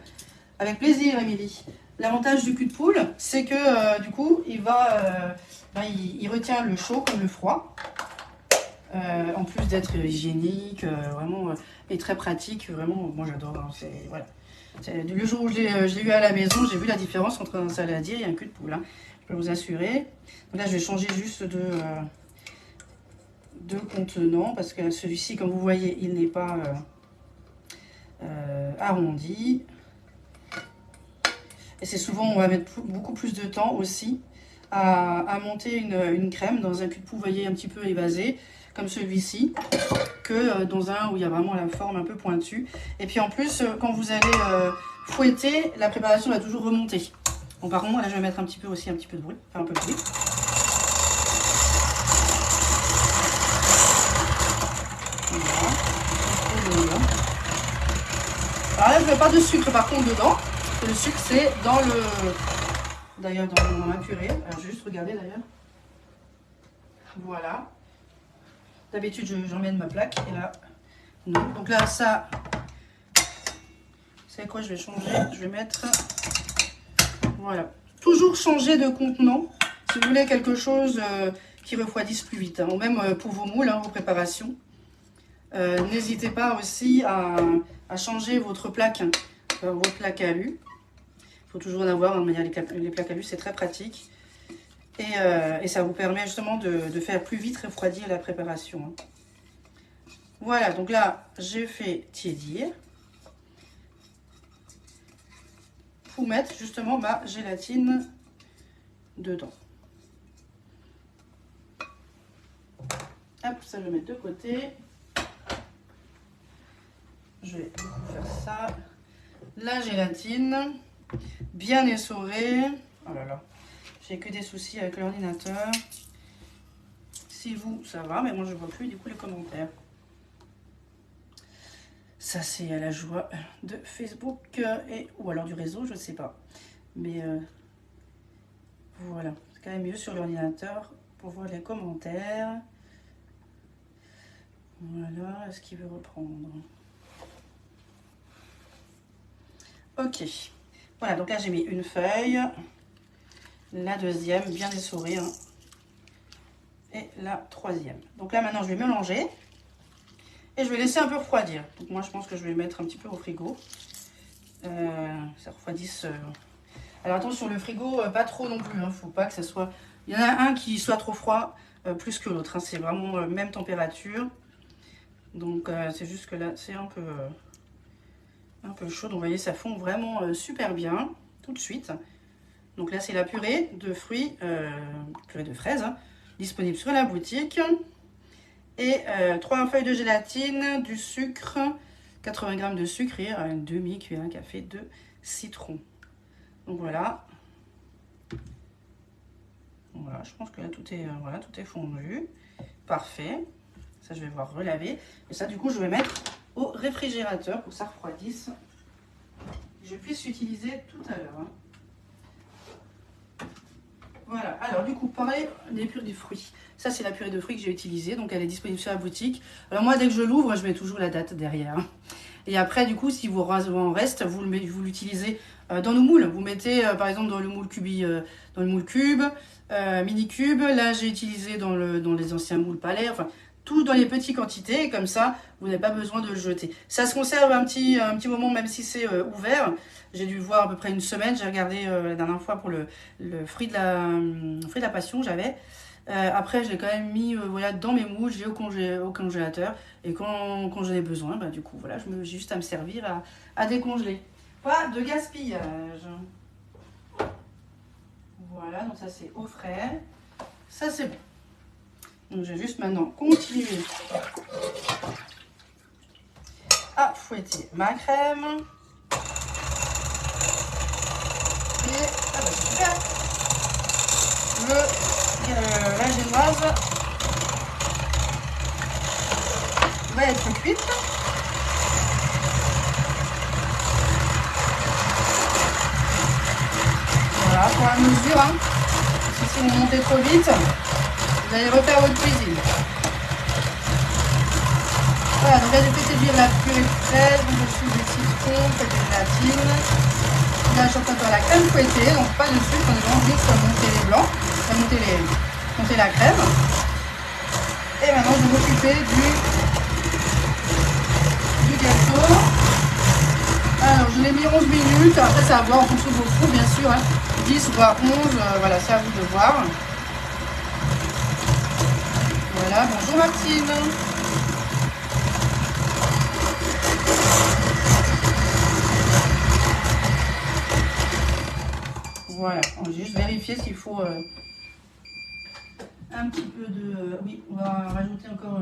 Speaker 1: avec plaisir Émilie, l'avantage du cul de poule, c'est que du coup, il retient le chaud comme le froid. En plus d'être hygiénique, vraiment, et très pratique, vraiment, moi j'adore. Hein, voilà. Le jour où je l'ai eu à la maison, j'ai vu la différence entre un saladier et un cul de poule. Hein, je peux vous assurer. Donc là, je vais changer juste de contenant parce que celui-ci, comme vous voyez, il n'est pas arrondi. Et c'est souvent, on va mettre beaucoup plus de temps aussi à monter une crème dans un cul de poule, vous voyez, un petit peu évasé, comme celui-ci, que dans un où il y a vraiment la forme un peu pointue. Et puis en plus, quand vous allez fouetter, la préparation va toujours remonter. Bon, par contre, là, je vais mettre un petit peu aussi, un petit peu de bruit, faire un peu de bruit. Voilà. Alors là, je ne mets pas de sucre par contre dedans. Le sucre, c'est dans le... D'ailleurs, dans ma purée. Alors, je vais juste regarder d'ailleurs. Voilà. D'habitude, j'emmène ma plaque. Et là, non. Donc là, ça... Vous savez quoi, je vais changer. Je vais mettre... Voilà. Toujours changer de contenant. Si vous voulez quelque chose qui refroidisse plus vite. Hein. Ou même pour vos moules, hein, vos préparations. N'hésitez pas aussi à changer votre plaque. Vos plaques alu. Il faut toujours en avoir, hein, les plaques alu, c'est très pratique. Et ça vous permet justement de faire plus vite refroidir la préparation. Hein. Voilà, donc là, j'ai fait tiédir. Pour mettre justement ma gélatine dedans. Hop, ça je vais mettre de côté. Je vais faire ça. La gélatine, bien essorée. Oh là là, j'ai que des soucis avec l'ordinateur. Si vous, ça va, mais moi je vois plus du coup les commentaires. Ça c'est à la joie de Facebook ou alors du réseau, je ne sais pas. Mais voilà, c'est quand même mieux sur l'ordinateur pour voir les commentaires. Voilà, est-ce qu'il veut reprendre? Ok, voilà, donc là j'ai mis une feuille, la deuxième bien essorée, hein, et la troisième. Donc là maintenant je vais mélanger et je vais laisser un peu refroidir. Donc moi je pense que je vais mettre un petit peu au frigo, ça refroidisse. Alors attention, le frigo pas trop non plus, hein, faut pas que ça soit... Il y en a un qui soit trop froid plus que l'autre, hein, c'est vraiment même température. Donc c'est juste que là c'est un peu chaud, donc vous voyez ça fond vraiment super bien tout de suite. Donc là c'est la purée de fruits, purée de fraises, hein, disponible sur la boutique. Et 3 feuilles de gélatine, du sucre, 80 g de sucre et une demi-cuillère à café de citron. Donc voilà. Voilà, je pense que là tout est, voilà, tout est fondu. Parfait. Ça je vais voir relaver. Et ça du coup je vais mettre au réfrigérateur pour que ça refroidisse. Je puisse l'utiliser tout à l'heure. Hein. Voilà, alors du coup, pareil, les purées de fruits. Ça, c'est la purée de fruits que j'ai utilisée, donc elle est disponible sur la boutique. Alors moi, dès que je l'ouvre, je mets toujours la date derrière. Et après, du coup, si vous en reste, vous l'utilisez dans nos moules. Vous mettez, par exemple, dans le moule cube, mini cube. Là, j'ai utilisé dans les anciens moules palaires. Enfin, tout dans les petites quantités, et comme ça, vous n'avez pas besoin de le jeter. Ça se conserve un petit moment, même si c'est ouvert. J'ai dû le voir à peu près une semaine. J'ai regardé la dernière fois pour le fruit de la passion, j'avais. Après, je l'ai quand même mis voilà, dans mes moules, j'ai au congélateur. Et quand j'en ai besoin, bah, du coup, voilà, j'ai juste à me servir à décongeler. Pas de gaspillage. Voilà, donc ça c'est au frais. Ça c'est bon. Donc je vais juste maintenant continuer à fouetter ma crème. Et ah bah super, la génoise va être cuite. Voilà, pour la mesure, hein. Si vous montez trop vite, vous allez refaire votre cuisine. Voilà, donc là j'ai fait séduire la purée de fraises, dessus du citron, de gélatine. Là je suis en train de faire la crème fouettée, donc pas de sucre, on est vraiment juste pour monter les blancs, monter la crème. Et maintenant, je vais m'occuper du gâteau. Alors, je l'ai mis 11 minutes. Après, ça va voir en fonction de vos fours, bien sûr. Hein. 10 voire 11. Voilà, c'est à vous de voir. Voilà, bonjour Martine. Voilà, on va juste vérifier s'il faut un petit peu de... oui, on va rajouter encore...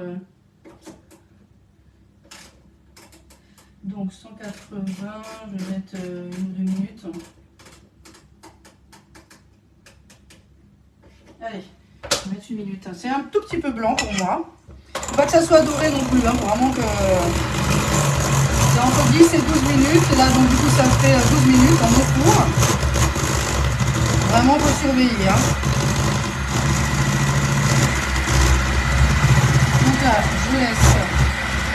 Speaker 1: donc 180, je vais mettre 1 ou 2 minutes. Allez, je vais mettre 1 minute. C'est un tout petit peu blanc pour moi. Pas que ça soit doré non plus, hein, vraiment que... c'est entre 10 et 12 minutes. Et là, donc du coup, ça fait 12 minutes en mon four. Vraiment, faut surveiller. Hein. Donc là, je laisse.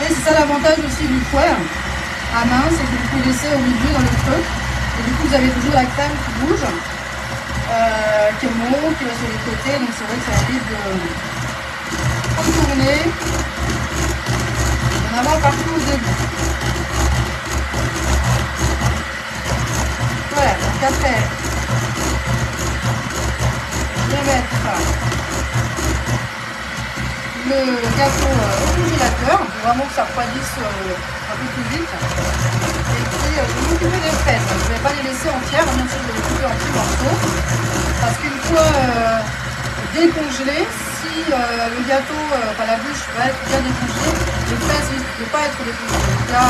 Speaker 1: Et c'est ça l'avantage aussi du fouet à main, c'est que vous pouvez laisser au milieu dans le creux. Et du coup, vous avez toujours la crème qui bouge, qui monte, qui va sur les côtés. Donc c'est vrai que ça évite de contourner, d'en avoir partout au début. Voilà, donc après, je vais mettre le gâteau au congélateur, pour vraiment que ça refroidisse un peu plus vite. Et puis je vais m'occuper des fraises. Je ne vais pas les laisser entières, bien sûr je vais les couper en petits morceaux. Parce qu'une fois décongelé, si le gâteau, enfin la bûche va être bien décongelée, les fraises risquent de ne pas être décongelées. Donc là,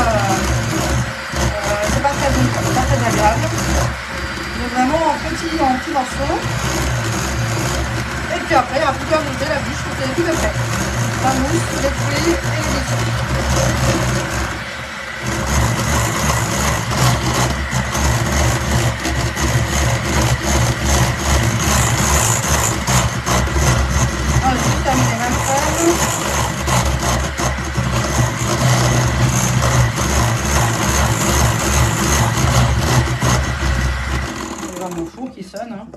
Speaker 1: c'est pas très bon, c'est pas très agréable. Donc vraiment en petits morceaux. Et puis après, il n'y aura plus qu'à monter la bûche, vous avez tout à fait. La mousse, les fruits et les biscuits. Voilà, juste terminer ma crème. Je vais voir mon four qui sonne. Hein.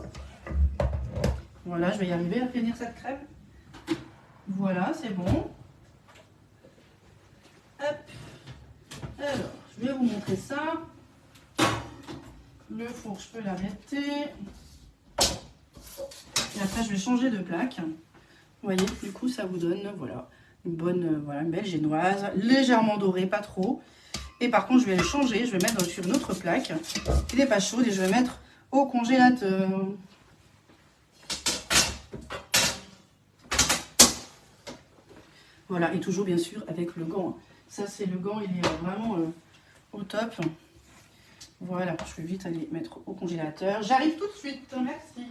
Speaker 1: Voilà, je vais y arriver à finir cette crème. Voilà, c'est bon. Hop. Alors, je vais vous montrer ça. Le four, je peux l'arrêter. Et après, je vais changer de plaque. Vous voyez, du coup, ça vous donne, voilà, une bonne, voilà, une belle génoise, légèrement dorée, pas trop. Et par contre, je vais le changer. Je vais mettre sur une autre plaque qui n'est pas chaude et je vais mettre au congélateur. Voilà, et toujours bien sûr avec le gant. Ça, c'est le gant, il est vraiment au top. Voilà, je vais vite aller mettre au congélateur. J'arrive tout de suite, merci.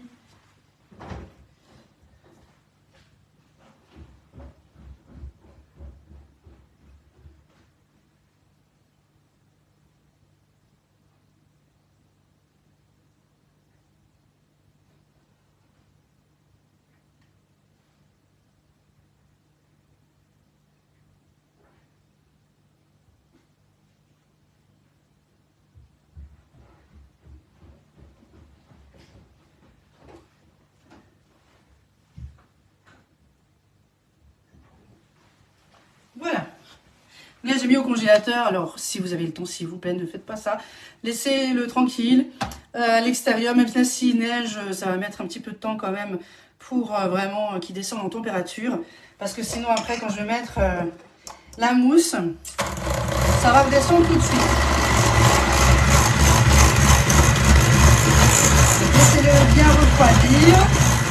Speaker 1: Voilà. Là, j'ai mis au congélateur. Alors, si vous avez le temps, s'il vous plaît, ne faites pas ça. Laissez-le tranquille. À l'extérieur, même s'il neige, ça va mettre un petit peu de temps quand même pour vraiment qu'il descende en température. Parce que sinon, après, quand je vais mettre la mousse, ça va redescendre tout de suite. Laissez-le bien refroidir.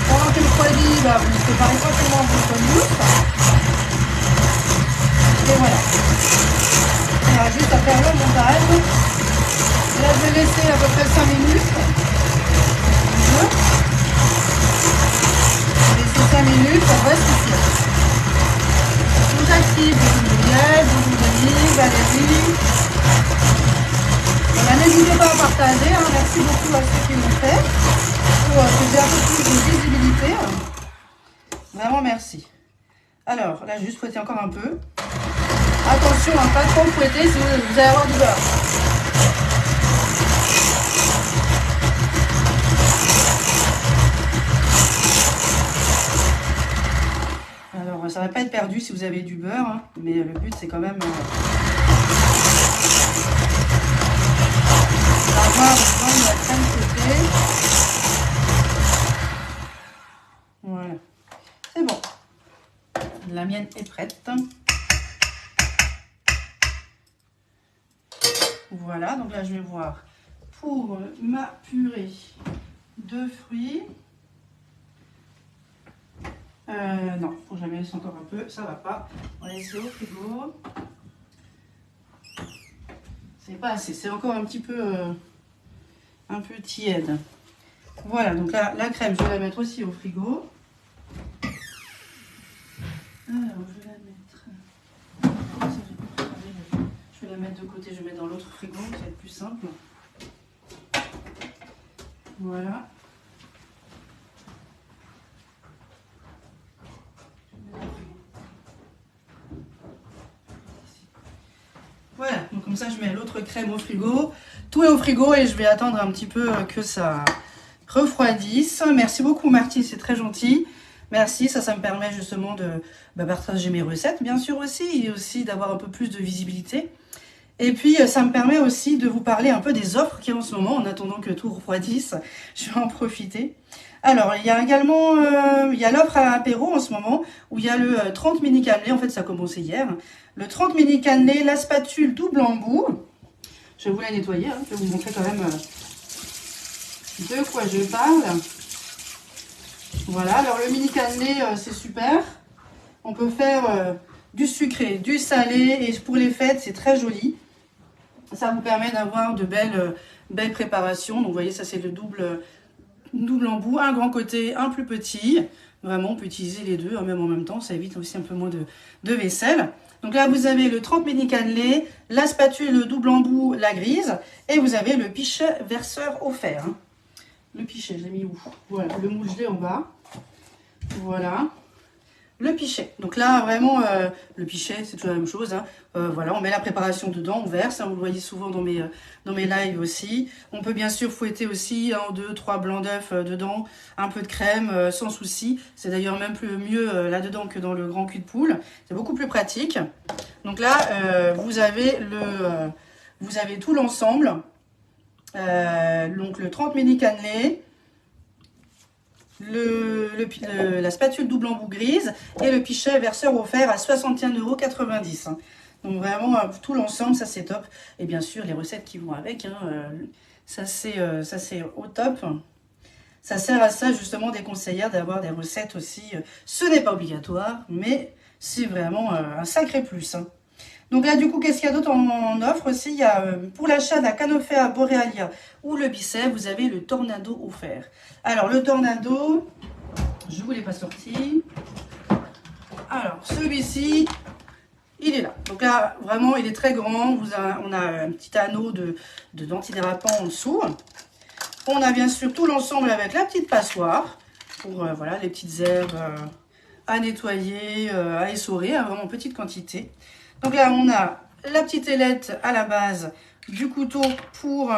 Speaker 1: Pendant qu'il refroidit, bah, vous préparez tranquillement votre mousse. Et voilà. On a juste à faire le montage. Là, je vais laisser à peu près 5 minutes. Je vais laisser 5 minutes, on reste ici. Je vous active, je vous dis, Valérie. Voilà, n'hésitez pas à partager. Hein. Merci beaucoup à ceux qui l'ont fait. Pour que j'ai un peu plus de visibilité. Vraiment, merci. Alors, là, juste fouetter encore un peu. Attention, hein, pas trop fouetter, sinon vous allez avoir du beurre. Alors, ça va pas être perdu si vous avez du beurre, hein, mais le but c'est quand même d'avoir vraiment la crème côté. Voilà, c'est bon. La mienne est prête. Voilà, donc là je vais voir pour ma purée de fruits. Non, faut que je la laisse encore un peu, ça va pas. On va laisser au frigo. C'est pas assez, c'est encore un peu tiède. Voilà, donc là, la crème, je vais la mettre aussi au frigo. Alors, je vais la mettre. Je vais la mettre de côté, je vais mettre dans l'autre frigo, ça va être plus simple. Voilà. Voilà, donc comme ça je mets l'autre crème au frigo. Tout est au frigo et je vais attendre un petit peu que ça refroidisse. Merci beaucoup Martine, c'est très gentil. Merci, ça me permet justement de partager mes recettes bien sûr aussi, et aussi d'avoir un peu plus de visibilité. Et puis ça me permet aussi de vous parler un peu des offres qu'il y a en ce moment, en attendant que tout refroidisse. Je vais en profiter. Alors, il y a également l'offre à apéro en ce moment, où il y a le 30 mini cannelé, en fait ça a commencé hier. Le 30 mini cannelé, la spatule double embout. Je vais vous la nettoyer, hein. Je vais vous montrer quand même de quoi je parle. Voilà, alors le mini cannelé, c'est super. On peut faire du sucré, du salé, et pour les fêtes, c'est très joli. Ça vous permet d'avoir de belles préparations. Donc vous voyez, ça c'est le double embout, un grand côté, un plus petit. Vraiment, on peut utiliser les deux, hein, même en même temps. Ça évite aussi un peu moins de vaisselle. Donc là, vous avez le 30 mini cannelé, la spatule, le double embout, la grise. Et vous avez le pichet verseur offert. Hein. Le pichet, je l'ai mis où? Voilà, le moule, je l'ai en bas. Voilà. Le pichet. Donc là, vraiment, le pichet, c'est toujours la même chose. Hein. Voilà, on met la préparation dedans, on verse. Hein, vous le voyez souvent dans mes lives aussi. On peut bien sûr fouetter aussi 1, 2, 3 blancs d'œufs dedans, un peu de crème, sans souci. C'est d'ailleurs même mieux là-dedans que dans le grand cul de poule. C'est beaucoup plus pratique. Donc là, vous avez tout l'ensemble. Donc le 30 mini cannelé. La spatule double embout grise et le pichet verseur offert à 61,90 €. Hein. Donc vraiment tout l'ensemble, ça c'est top. Et bien sûr les recettes qui vont avec, hein, ça c'est au top. Ça sert à ça justement des conseillères d'avoir des recettes aussi. Ce n'est pas obligatoire, mais c'est vraiment un sacré plus. Hein. Donc là, du coup, qu'est-ce qu'il y a d'autre en offre aussi? Il y a, pour l'achat d'un Canopea Borealia ou le Bicep, vous avez le Tornado offert. Alors, le Tornado, je ne vous l'ai pas sorti. Alors, celui-ci, il est là. Donc là, vraiment, il est très grand. On a un petit anneau d'antidérapant en dessous. On a bien sûr tout l'ensemble avec la petite passoire pour voilà, les petites herbes à nettoyer, à essorer, à vraiment petite quantité. Donc là, on a la petite ailette à la base du couteau pour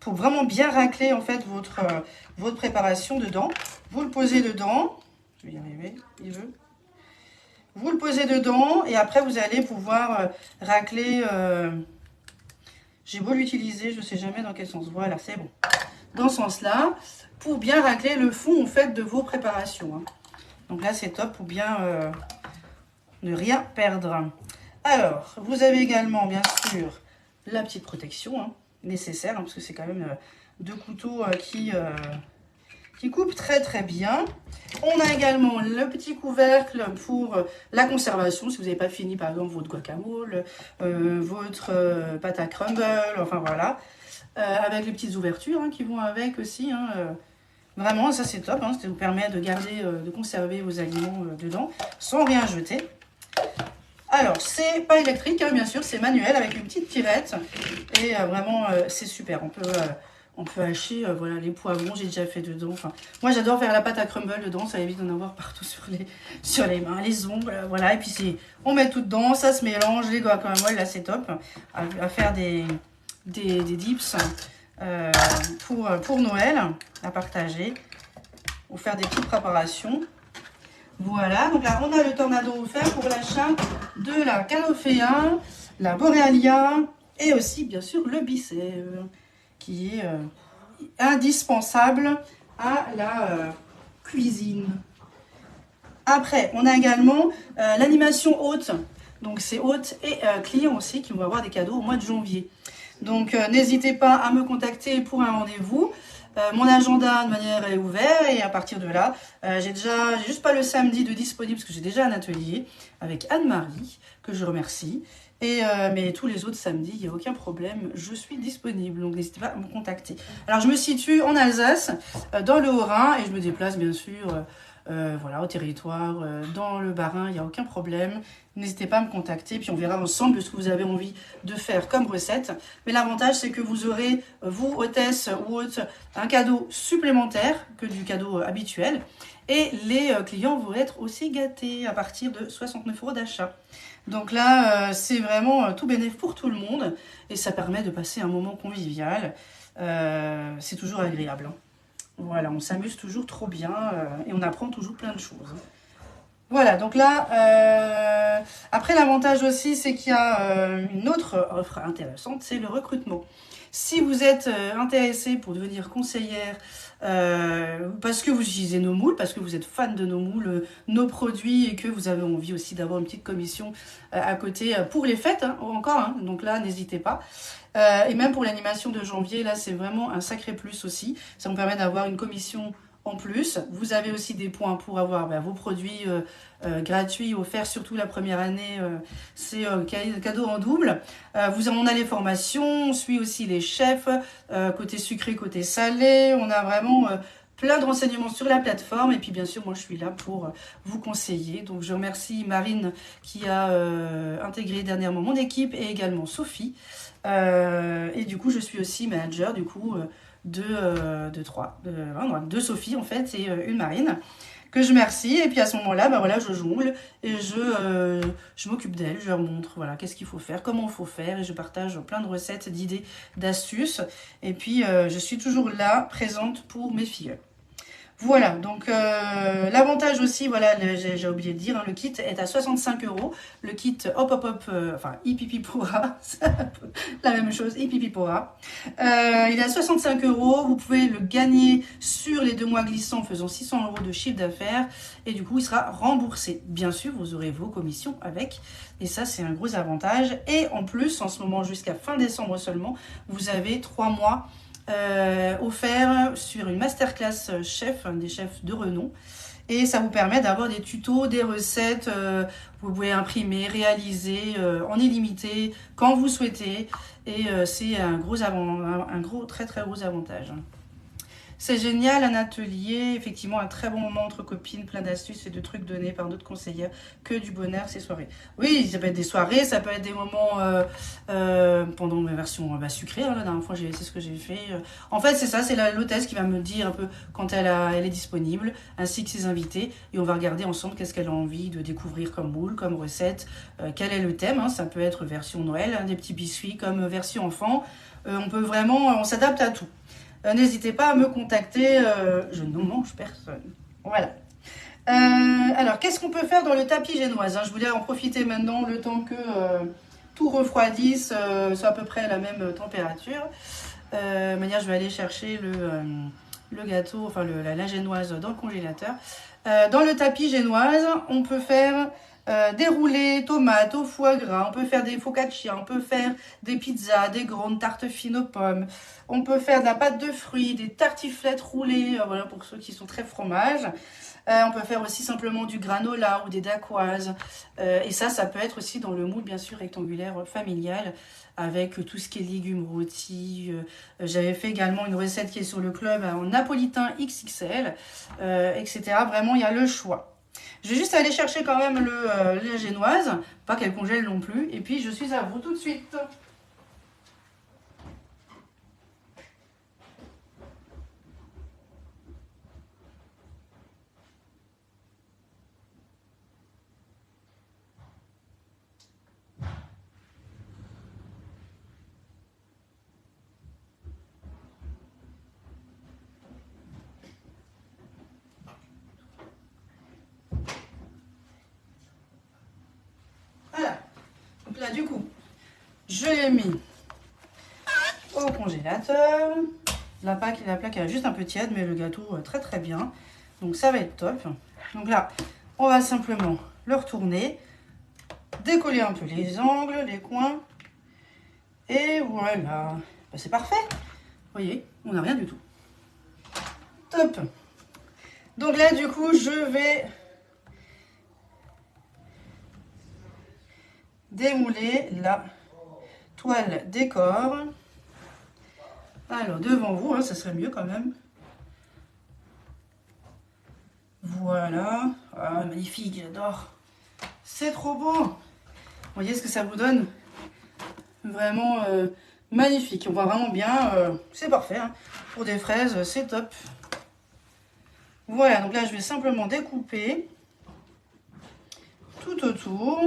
Speaker 1: vraiment bien racler en fait votre préparation dedans. Vous le posez dedans. Je vais y arriver, il veut. Vous le posez dedans et après vous allez pouvoir racler. J'ai beau l'utiliser, je ne sais jamais dans quel sens. Voilà, c'est bon. Dans ce sens-là, pour bien racler le fond en fait de vos préparations. Hein. Donc là, c'est top pour bien ne rien perdre. Alors, vous avez également, bien sûr, la petite protection hein, nécessaire, hein, parce que c'est quand même deux couteaux qui coupent très très bien. On a également le petit couvercle pour la conservation, si vous n'avez pas fini par exemple votre guacamole, votre pâte à crumble, enfin voilà. Avec les petites ouvertures hein, qui vont avec aussi. Hein, vraiment, ça c'est top, hein, ça vous permet de garder, de conserver vos aliments dedans sans rien jeter. Alors, c'est pas électrique, hein, bien sûr, c'est manuel avec une petite tirette. Et vraiment, c'est super. On peut hacher voilà, les poivrons, j'ai déjà fait dedans. Enfin, moi, j'adore faire la pâte à crumble dedans, ça évite d'en avoir partout sur les mains, les ongles. Voilà, et puis on met tout dedans, ça se mélange, les guacamoles, là c'est top. À faire des dips pour Noël, à partager, ou faire des petites préparations. Voilà, donc là on a le tornado offert pour l'achat de la Canophéa, la Borealia et aussi bien sûr le Bicève qui est indispensable à la cuisine. Après, on a également l'animation hôte. Donc c'est hôtes et clients aussi qui vont avoir des cadeaux au mois de janvier. Donc n'hésitez pas à me contacter pour un rendez-vous. Mon agenda de manière est ouvert et à partir de là, j'ai juste pas le samedi de disponible parce que j'ai déjà un atelier avec Anne-Marie que je remercie. Mais tous les autres samedis, il n'y a aucun problème, je suis disponible, donc n'hésitez pas à me contacter. Alors je me situe en Alsace, dans le Haut-Rhin, et je me déplace bien sûr voilà, au territoire, dans le Bas-Rhin, il n'y a aucun problème. N'hésitez pas à me contacter, puis on verra ensemble ce que vous avez envie de faire comme recette. Mais l'avantage, c'est que vous aurez, vous, hôtesse ou hôte, un cadeau supplémentaire que du cadeau habituel. Et les clients vont être aussi gâtés à partir de 69 € d'achat. Donc là, c'est vraiment tout bénéf pour tout le monde et ça permet de passer un moment convivial. C'est toujours agréable. Hein. Voilà, on s'amuse toujours trop bien et on apprend toujours plein de choses. Voilà, donc là, après l'avantage aussi, c'est qu'il y a une autre offre intéressante, c'est le recrutement. Si vous êtes intéressé pour devenir conseillère, parce que vous utilisez nos moules, parce que vous êtes fan de nos moules, nos produits, et que vous avez envie aussi d'avoir une petite commission à côté pour les fêtes, hein, encore, hein, donc là, n'hésitez pas. Et même pour l'animation de janvier, là, c'est vraiment un sacré plus aussi. Ça vous permet d'avoir une commission en plus. Vous avez aussi des points pour avoir vos produits gratuits offerts, surtout la première année. C'est cadeau en double. On a les formations, on suit aussi les chefs, côté sucré, côté salé. On a vraiment plein de renseignements sur la plateforme. Et puis bien sûr, moi je suis là pour vous conseiller. Donc je remercie Marine qui a intégré dernièrement mon équipe et également Sophie. Et du coup, je suis aussi manager du coup deux Sophie en fait et une Marine que je remercie. Et puis à ce moment-là, voilà, je jongle et je m'occupe d'elle, je leur montre voilà qu'est-ce qu'il faut faire, comment il faut faire et je partage plein de recettes, d'idées, d'astuces. Et puis je suis toujours là, présente pour mes filles. Voilà, donc l'avantage aussi, voilà, j'ai oublié de dire, hein, le kit est à 65 €. Le kit hop hop hop, enfin Ipipipora, c'est un peu la même chose, Ipipipora. Il est à 65 €. Vous pouvez le gagner sur les 2 mois glissants en faisant 600 € de chiffre d'affaires et du coup il sera remboursé. Bien sûr, vous aurez vos commissions avec et ça c'est un gros avantage. Et en plus, en ce moment jusqu'à fin décembre seulement, vous avez 3 mois offert sur une masterclass chef, des chefs de renom. Et ça vous permet d'avoir des tutos, des recettes, vous pouvez imprimer, réaliser en illimité quand vous souhaitez. Et c'est un gros, très très gros avantage. C'est génial, un atelier, effectivement un très bon moment entre copines, plein d'astuces et de trucs donnés par d'autres conseillères, que du bonheur ces soirées. Oui, ça peut être des soirées, ça peut être des moments pendant ma version sucrée, hein, la dernière fois c'est ce que j'ai fait. En fait c'est ça, c'est l'hôtesse qui va me dire un peu quand elle est disponible, ainsi que ses invités, et on va regarder ensemble qu'est-ce qu'elle a envie de découvrir comme moule, comme recette, quel est le thème, hein, ça peut être version Noël, hein, des petits biscuits comme version enfant, on s'adapte à tout. N'hésitez pas à me contacter, je ne mange personne. Voilà. Alors, qu'est-ce qu'on peut faire dans le tapis génoise, hein? Je voulais en profiter maintenant, le temps que tout refroidisse, soit à peu près à la même température. De manière, je vais aller chercher le gâteau, enfin la génoise dans le congélateur. Dans le tapis génoise, on peut faire des roulés tomates au foie gras, on peut faire des focaccia, on peut faire des pizzas, des grandes tartes fines aux pommes, on peut faire de la pâte de fruits, des tartiflettes roulées, voilà pour ceux qui sont très fromage. On peut faire aussi simplement du granola ou des dacquoises. Et ça peut être aussi dans le moule, bien sûr, rectangulaire familial, avec tout ce qui est légumes rôtis. J'avais fait également une recette qui est sur le club en napolitain XXL, etc. Vraiment, il y a le choix. Je vais juste aller chercher quand même la génoise, pas qu'elle congèle non plus. Et puis, je suis à vous tout de suite. là, du coup, je l'ai mis au congélateur. La plaque est juste un peu tiède, mais le gâteau très très bien. Donc ça va être top. Donc là, on va simplement le retourner, décoller un peu les angles, les coins. Et voilà. Ben, c'est parfait. Vous voyez, on n'a rien du tout. Top. Donc là, du coup, je vais démouler la toile décor. Alors, devant vous, hein, ça serait mieux quand même. Voilà. Ah, magnifique, j'adore. C'est trop beau. Vous voyez ce que ça vous donne? Vraiment magnifique. On voit vraiment bien. C'est parfait. Hein. Pour des fraises, c'est top. Voilà, donc là, je vais simplement découper tout autour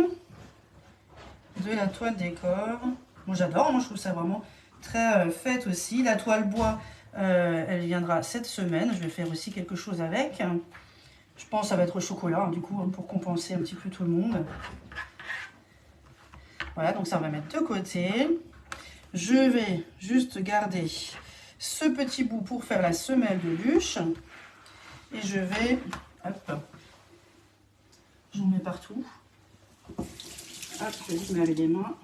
Speaker 1: de la toile décor. Bon, j'adore. Moi, je trouve ça vraiment très fête aussi. La toile bois, elle viendra cette semaine. Je vais faire aussi quelque chose avec. Je pense que ça va être au chocolat, hein, du coup, hein, pour compenser un petit peu tout le monde. Voilà, donc ça, on va mettre de côté. Je vais juste garder ce petit bout pour faire la semelle de bûche. Et je vais... Hop. J'en mets partout. Hop, je vais me laver les mains.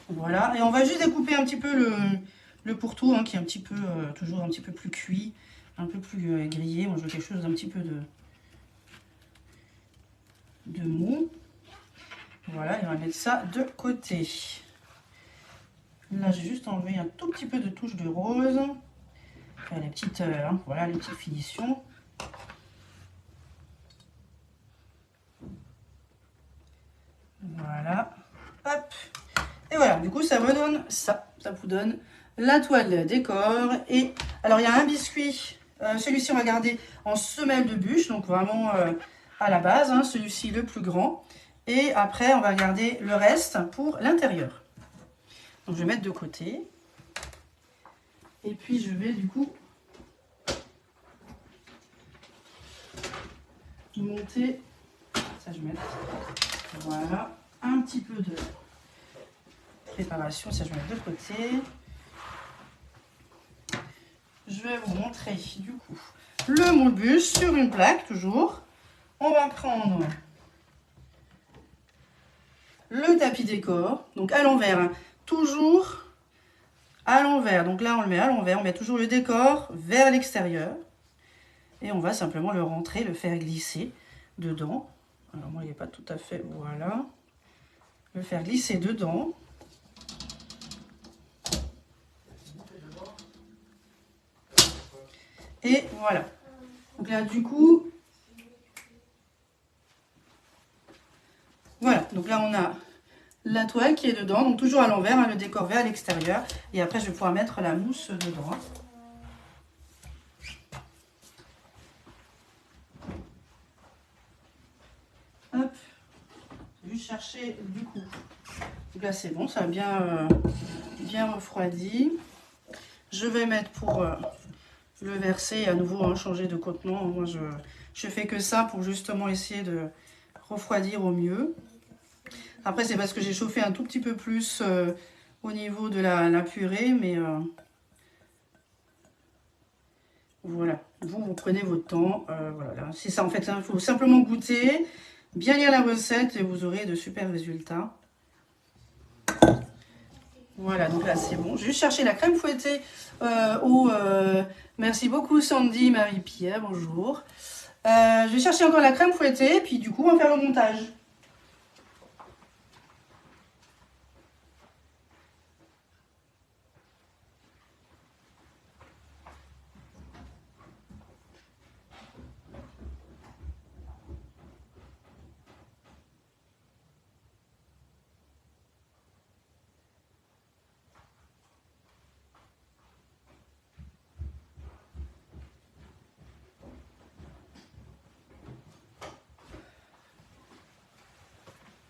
Speaker 1: Voilà, et on va juste découper un petit peu le pourtour, hein, qui est un petit peu, toujours un petit peu plus cuit, un peu plus grillé. Moi, je veux quelque chose d'un petit peu de mou. Voilà, et on va mettre ça de côté. Là, j'ai juste enlevé un tout petit peu de touche de rose. Faire les petites, voilà, les petites finitions. Voilà, hop. Et voilà, du coup, ça me donne ça. Ça vous donne la toile décor. Et alors, il y a un biscuit. Celui-ci, on va garder en semelle de bûche. Donc, vraiment à la base. Hein, celui-ci, le plus grand. Et après, on va garder le reste pour l'intérieur. Donc, je vais mettre de côté. Et puis, je vais, du coup, monter. Ça, je vais mettre. Voilà. Un petit peu de préparation, ça je vais mettre de côté. Je vais vous montrer du coup le moule bûche sur une plaque toujours. On va prendre le tapis décor, donc à l'envers, hein, toujours à l'envers. Donc là on le met à l'envers, on met toujours le décor vers l'extérieur et on va simplement le rentrer, le faire glisser dedans. Alors moi il n'est pas tout à fait, voilà, le faire glisser dedans. Et voilà. Donc là, du coup, voilà. Donc là, on a la toile qui est dedans. Donc toujours à l'envers, hein, le décor vers l'extérieur. Et après, je vais pouvoir mettre la mousse dedans. Hop. Je vais juste chercher du coup. Donc là, c'est bon. Ça a bien, bien refroidi. Je vais mettre pour... le verser à nouveau, hein, changer de contenant. Moi, je fais que ça pour justement essayer de refroidir au mieux. Après, c'est parce que j'ai chauffé un tout petit peu plus au niveau de la purée, mais voilà. Vous prenez votre temps. Voilà, c'est ça en fait. Il faut simplement goûter, bien lire la recette et vous aurez de super résultats. Voilà, donc là c'est bon. Je vais juste chercher la crème fouettée merci beaucoup Sandy, Marie-Pierre, bonjour. Je vais chercher encore la crème fouettée, puis du coup on va faire le montage.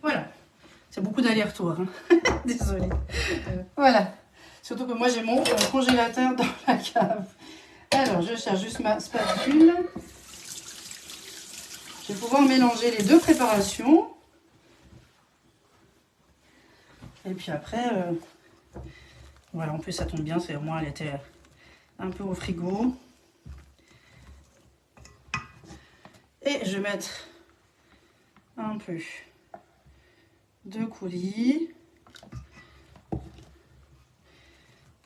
Speaker 1: Voilà, c'est beaucoup d'aller-retour, hein. Désolée. Voilà, surtout que moi j'ai mon congélateur dans la cave. Alors, je cherche juste ma spatule. Je vais pouvoir mélanger les deux préparations. Et puis après, voilà, en plus ça tombe bien, c'est au moins elle était un peu au frigo. Et je vais mettre un peu de coulis.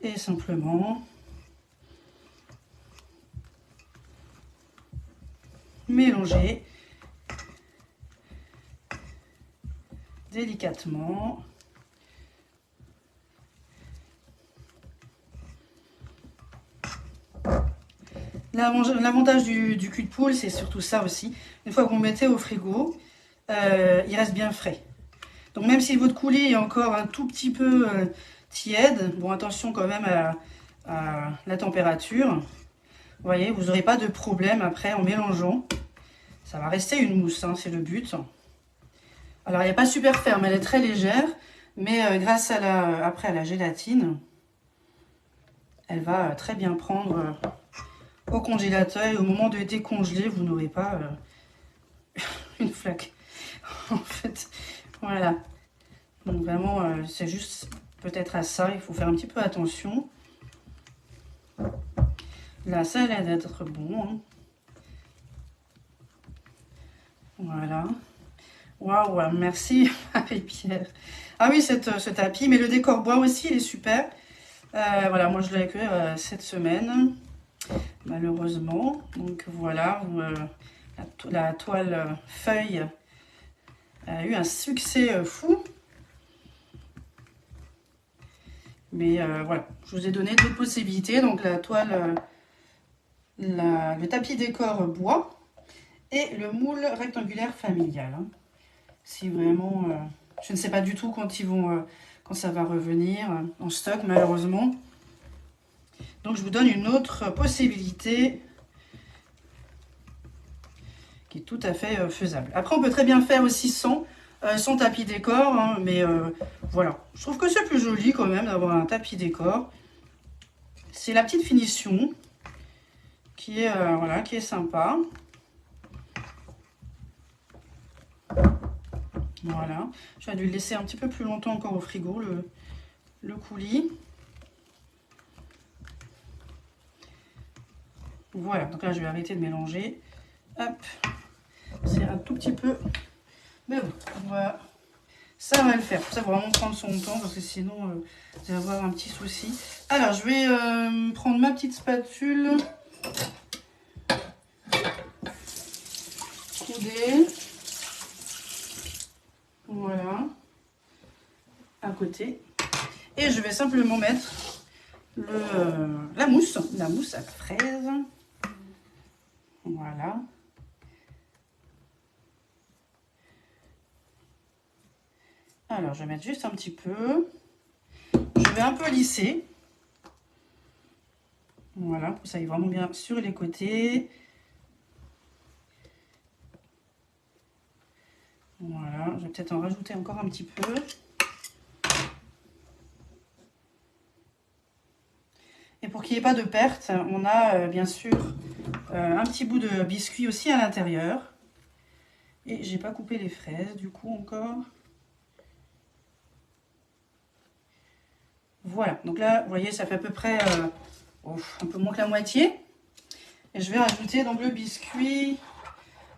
Speaker 1: Et simplement mélanger délicatement. L'avantage du cul de poule, c'est surtout ça aussi. Une fois que vous le mettez au frigo, il reste bien frais. Donc même si votre coulis est encore un tout petit peu tiède, bon attention quand même à la température. Vous voyez, vous n'aurez pas de problème après en mélangeant. Ça va rester une mousse, hein, c'est le but. Alors, il n'y a pas super ferme, elle est très légère, mais grâce à après à la gélatine, elle va très bien prendre au congélateur. Et au moment de décongeler, vous n'aurez pas une flaque. En fait, voilà. Donc vraiment, c'est juste peut-être à ça, il faut faire un petit peu attention. Là, ça a l'air d'être bon. Hein. Voilà. Waouh, merci Marie-Pierre. Ah oui, ce tapis, mais le décor bois aussi, il est super. Voilà, moi je l'ai que cette semaine, malheureusement. Donc voilà, la toile feuille a eu un succès fou. Mais voilà, je vous ai donné deux possibilités. Donc la toile, le tapis décor bois et le moule rectangulaire familial. Hein. Si vraiment, je ne sais pas du tout quand ça va revenir en stock malheureusement. Donc je vous donne une autre possibilité qui est tout à fait faisable. Après on peut très bien faire aussi sans tapis décor, hein, mais voilà. Je trouve que c'est plus joli quand même d'avoir un tapis décor. C'est la petite finition qui est, voilà, qui est sympa. Voilà, je vais dû le laisser un petit peu plus longtemps encore au frigo, le coulis. Voilà, donc là je vais arrêter de mélanger. Hop, c'est un tout petit peu, mais bon, ça va le faire. Ça va vraiment prendre son temps parce que sinon, je vais avoir un petit souci. Alors, je vais prendre ma petite spatule. Coudée. Voilà, à côté. Et je vais simplement mettre la mousse à la fraise. Voilà. Alors, je vais mettre juste un petit peu. Je vais un peu lisser. Voilà, pour que ça aille vraiment bien sur les côtés. Voilà, je vais peut-être en rajouter encore un petit peu. Et pour qu'il n'y ait pas de perte, on a bien sûr un petit bout de biscuit aussi à l'intérieur. Et j'ai pas coupé les fraises du coup encore. Voilà, donc là, vous voyez, ça fait à peu près un peu moins que la moitié. Et je vais rajouter donc le biscuit.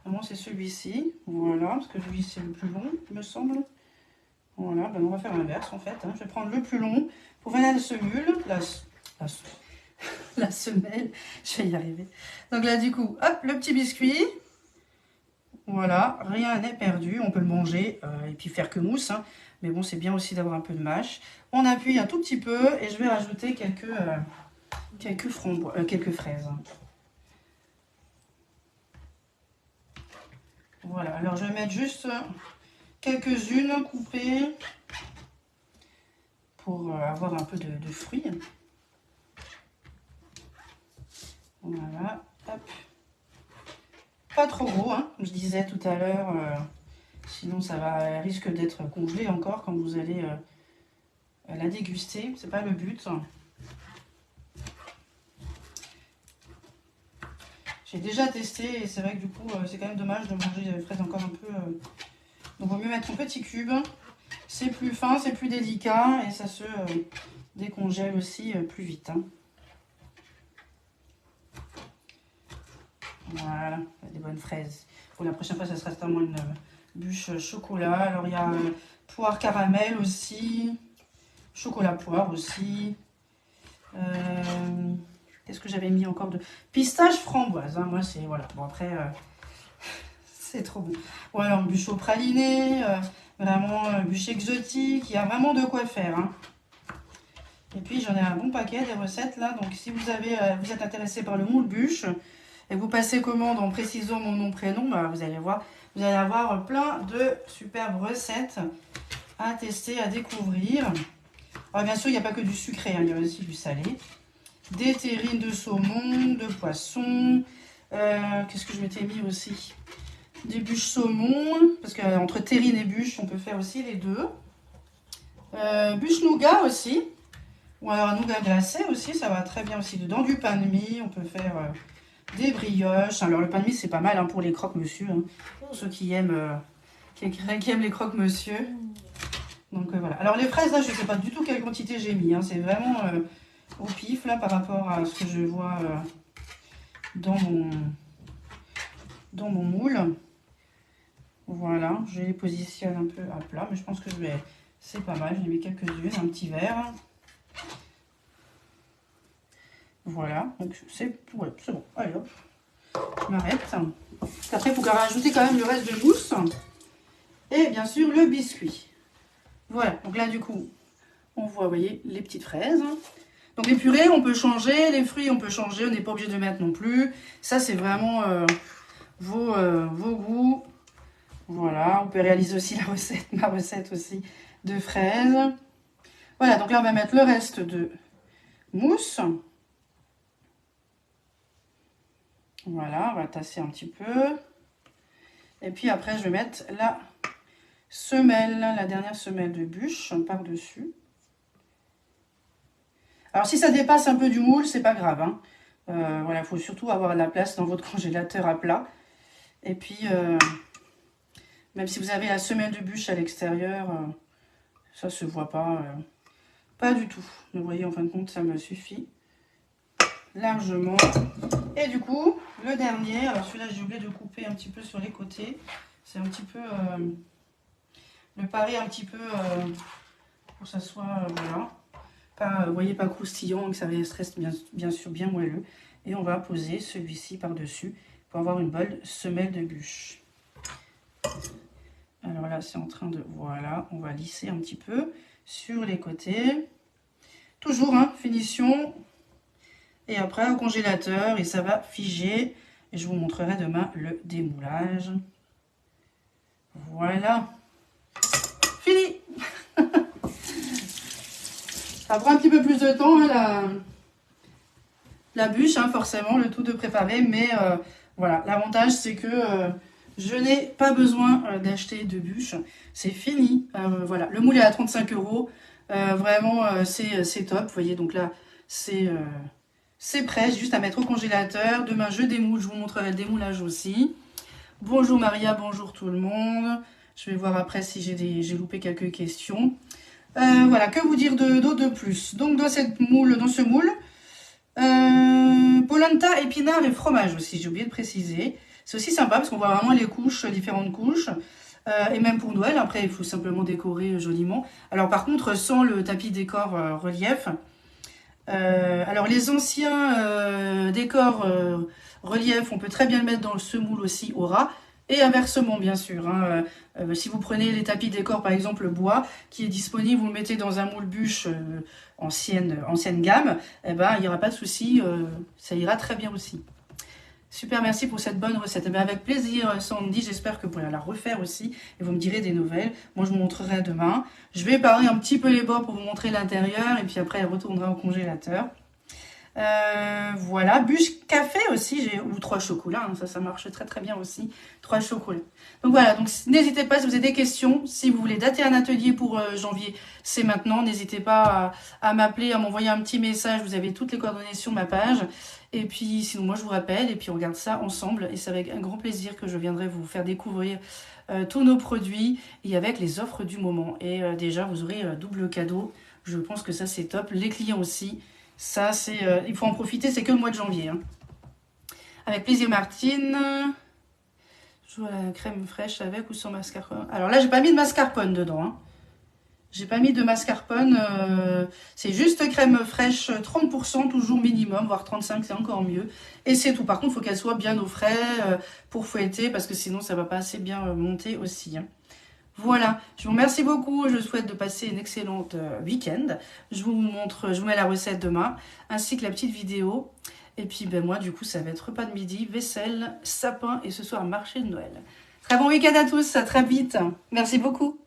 Speaker 1: Vraiment, c'est celui-ci. Voilà, parce que lui, c'est le plus long, il me semble. Voilà, ben on va faire l'inverse en fait. Hein. Je vais prendre le plus long pour venir la semule. La semelle, je vais y arriver. Donc là, du coup, hop, le petit biscuit. Voilà, rien n'est perdu. On peut le manger et puis faire que mousse. Hein. Mais bon, c'est bien aussi d'avoir un peu de mâche. On appuie un tout petit peu et je vais rajouter quelques fraises. Voilà, alors je vais mettre juste quelques-unes coupées pour avoir un peu de fruits. Voilà, hop. Pas trop gros, hein, comme je disais tout à l'heure, sinon elle risque d'être congelée encore quand vous allez la déguster, c'est pas le but. J'ai déjà testé et c'est vrai que du coup c'est quand même dommage de manger les fraises encore un peu. Donc il vaut mieux mettre en petits cubes. c'est plus fin, c'est plus délicat et ça se décongèle aussi plus vite. Hein. Voilà, des bonnes fraises. Pour la prochaine fois, ça sera certainement une bûche chocolat. Alors, il y a poire caramel aussi, chocolat poire aussi. Qu'est-ce que j'avais mis encore de pistache framboise. Hein. Moi, c'est voilà. Bon, après, c'est trop bon. Voilà, une bûche au praliné, vraiment bûche exotique. Il y a vraiment de quoi faire. Hein. Et puis, j'en ai un bon paquet des recettes là. Donc, si vous êtes intéressé par le moule bûche, et vous passez commande en précisant mon nom, prénom, bah, vous allez voir, vous allez avoir plein de superbes recettes à tester, à découvrir. Alors bien sûr, il n'y a pas que du sucré, hein, il y a aussi du salé. Des terrines de saumon, de poisson. Qu'est-ce que je m'étais mis aussi? Des bûches saumon, parce qu'entre terrine et bûche, on peut faire aussi les deux. Bûche nougat aussi. Ou alors nougat glacé aussi, ça va très bien aussi dedans. Du pain de mie, on peut faire... des brioches. Alors le pain de mie c'est pas mal hein, pour les croque-monsieur. Hein. Pour ceux qui aiment, qui aiment les croque-monsieur. Donc voilà. Alors les fraises là je sais pas du tout quelle quantité j'ai mis. Hein. C'est vraiment au pif là par rapport à ce que je vois dans mon moule. Voilà. Je les positionne un peu à plat. Mais je pense que c'est pas mal. J'en ai mis quelques-unes. Un petit verre. Voilà, donc c'est bon, allez hop, je m'arrête. Après, il faut rajouter quand même le reste de mousse et bien sûr le biscuit. Voilà, donc là du coup, on voit, vous voyez, les petites fraises. Donc les purées, on peut changer, les fruits, on peut changer, on n'est pas obligé de mettre non plus. Ça, c'est vraiment vos goûts. Voilà, on peut réaliser aussi ma recette aussi de fraises. Voilà, donc là, on va mettre le reste de mousse. Voilà, on va tasser un petit peu. Et puis après, je vais mettre la semelle, la dernière semelle de bûche par-dessus. Alors, si ça dépasse un peu du moule, c'est pas grave. Hein. Voilà, il faut surtout avoir de la place dans votre congélateur à plat. Et puis, même si vous avez la semelle de bûche à l'extérieur, ça se voit pas, pas du tout. Vous voyez, en fin de compte, ça me suffit largement. Et du coup, le dernier, alors celui-là j'ai oublié de couper un petit peu sur les côtés. C'est un petit peu le parer un petit peu pour que ça soit voilà, pas, vous voyez, pas croustillant, que ça reste bien sûr bien moelleux. Et on va poser celui-ci par-dessus pour avoir une bonne semelle de bûche. Alors là c'est en train de, voilà, on va lisser un petit peu sur les côtés. Toujours, hein, finition. Et après au congélateur et ça va figer. Et je vous montrerai demain le démoulage. Voilà. Fini. Ça prend un petit peu plus de temps hein, la bûche, hein, forcément, le tout de préparer. Mais voilà, l'avantage c'est que je n'ai pas besoin d'acheter de bûche. C'est fini. Voilà, le moule est à 35 €. Vraiment, c'est top. Vous voyez, donc là, c'est prêt, juste à mettre au congélateur. Demain, je démoule, je vous montrerai le démoulage aussi. Bonjour Maria, bonjour tout le monde. Je vais voir après si j'ai loupé quelques questions. Voilà, que vous dire d'autre de plus? Donc dans ce moule, polenta, épinards et fromage aussi, j'ai oublié de préciser. C'est aussi sympa parce qu'on voit vraiment les couches, différentes couches. Et même pour Noël, après il faut simplement décorer joliment. Alors par contre, sans le tapis décor relief. Alors les anciens décors relief, on peut très bien le mettre dans le semoule aussi au ras. Et inversement, bien sûr. Hein. Si vous prenez les tapis décor, par exemple, le bois, qui est disponible, vous le mettez dans un moule bûche ancienne gamme, eh ben, il n'y aura pas de souci, ça ira très bien aussi. Super, merci pour cette bonne recette. Eh bien, avec plaisir, Sandy, j'espère que vous pourrez la refaire aussi. Et vous me direz des nouvelles. Moi, je vous montrerai demain. Je vais épargner un petit peu les bords pour vous montrer l'intérieur. Et puis après, elle retournera au congélateur. Voilà, bûche café aussi, ou 3 chocolats, hein, ça marche très très bien aussi, 3 chocolats. Donc voilà, donc n'hésitez pas si vous avez des questions, si vous voulez dater un atelier pour janvier, c'est maintenant, n'hésitez pas à m'appeler, à m'envoyer un petit message, vous avez toutes les coordonnées sur ma page, et puis sinon moi je vous rappelle, et puis on regarde ça ensemble, et c'est avec un grand plaisir que je viendrai vous faire découvrir tous nos produits, et avec les offres du moment, et déjà vous aurez double cadeau, je pense que ça c'est top, les clients aussi. Ça, c'est, il faut en profiter, c'est que le mois de janvier. Hein. Avec plaisir, Martine. Je joue à la crème fraîche avec ou sans mascarpone. Alors là, j'ai pas mis de mascarpone dedans. Hein. J'ai pas mis de mascarpone. C'est juste crème fraîche, 30% toujours minimum, voire 35%, c'est encore mieux. Et c'est tout. Par contre, il faut qu'elle soit bien au frais pour fouetter, parce que sinon, ça va pas assez bien monter aussi. Hein. Voilà, je vous remercie beaucoup, je souhaite de passer une excellente week-end. Je vous montre, je vous mets la recette demain, ainsi que la petite vidéo. Et puis ben moi, du coup, ça va être repas de midi, vaisselle, sapin et ce soir marché de Noël. Très bon week-end à tous, à très vite. Merci beaucoup.